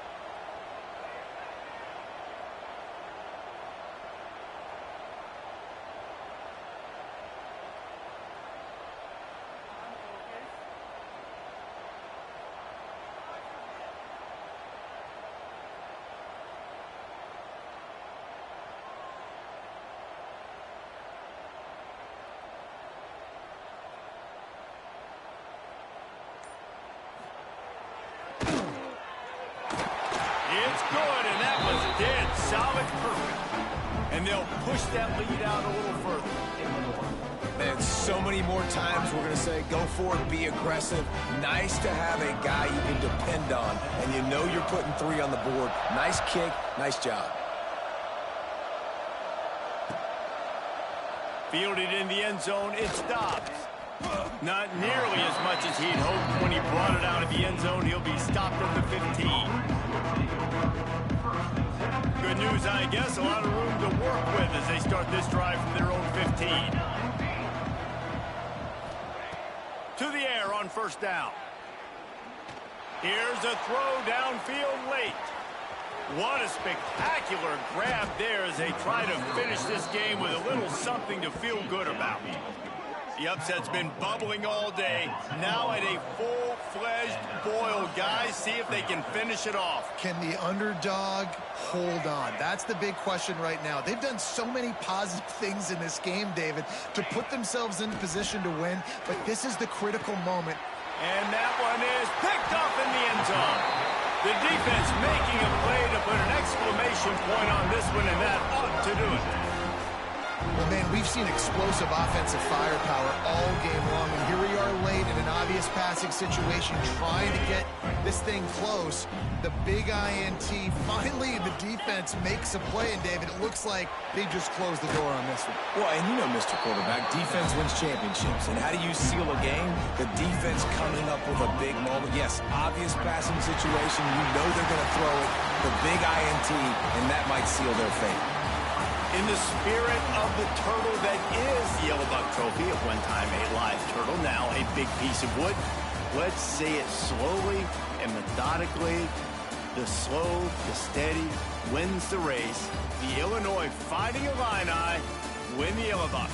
It's good, and that was dead solid perfect. And they'll push that lead out a little further. Man, so many more times we're going to say, go for it, be aggressive. Nice to have a guy you can depend on, and you know you're putting 3 on the board. Nice kick, nice job. Fielded in the end zone, it's Dobbs. Not nearly as much as he'd hoped when he brought it out of the end zone. He'll be stopped at the 15. Good news, I guess. A lot of room to work with as they start this drive from their own 15. To the air on 1st down. Here's a throw downfield late. What a spectacular grab there as they try to finish this game with a little something to feel good about. The upset's been bubbling all day. Now at a full-fledged boil. Guys, see if they can finish it off. Can the underdog hold on? That's the big question right now. They've done so many positive things in this game, David, to put themselves in position to win, but this is the critical moment. And that one is picked up in the end zone. The defense making a play to put an exclamation point on this one, and that ought to do it. Well, man, we've seen explosive offensive firepower all game long, and here we are late in an obvious passing situation trying to get this thing close. The big INT, finally the defense makes a play, and David, it looks like they just closed the door on this one. Well, and you know, Mr. Quarterback, defense wins championships. And how do you seal a game? The defense coming up with a big moment. Yes, obvious passing situation. You know they're going to throw it. The big INT, and that might seal their fate. In the spirit of the turtle that is the Yellow Buck Trophy, at one time a live turtle, now a big piece of wood, let's say it slowly and methodically. The slow, the steady wins the race. The Illinois Fighting Illini win the Yellow Buck.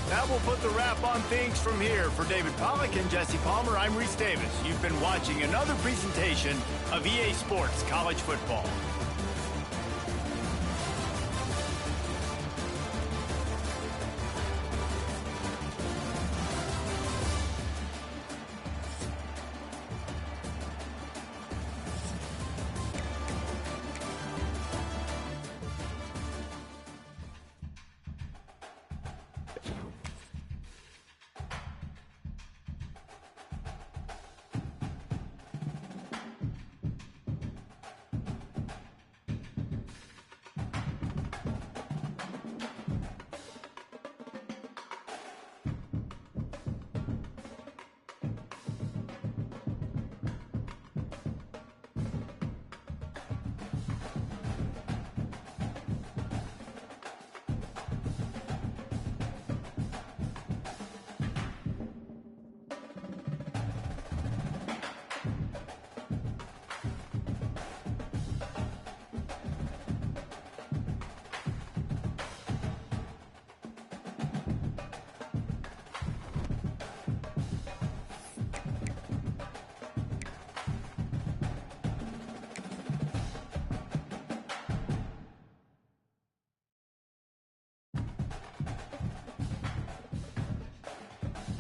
That will put the wrap on things from here. For David Pollack and Jesse Palmer, I'm Reese Davis. You've been watching another presentation of EA Sports College Football.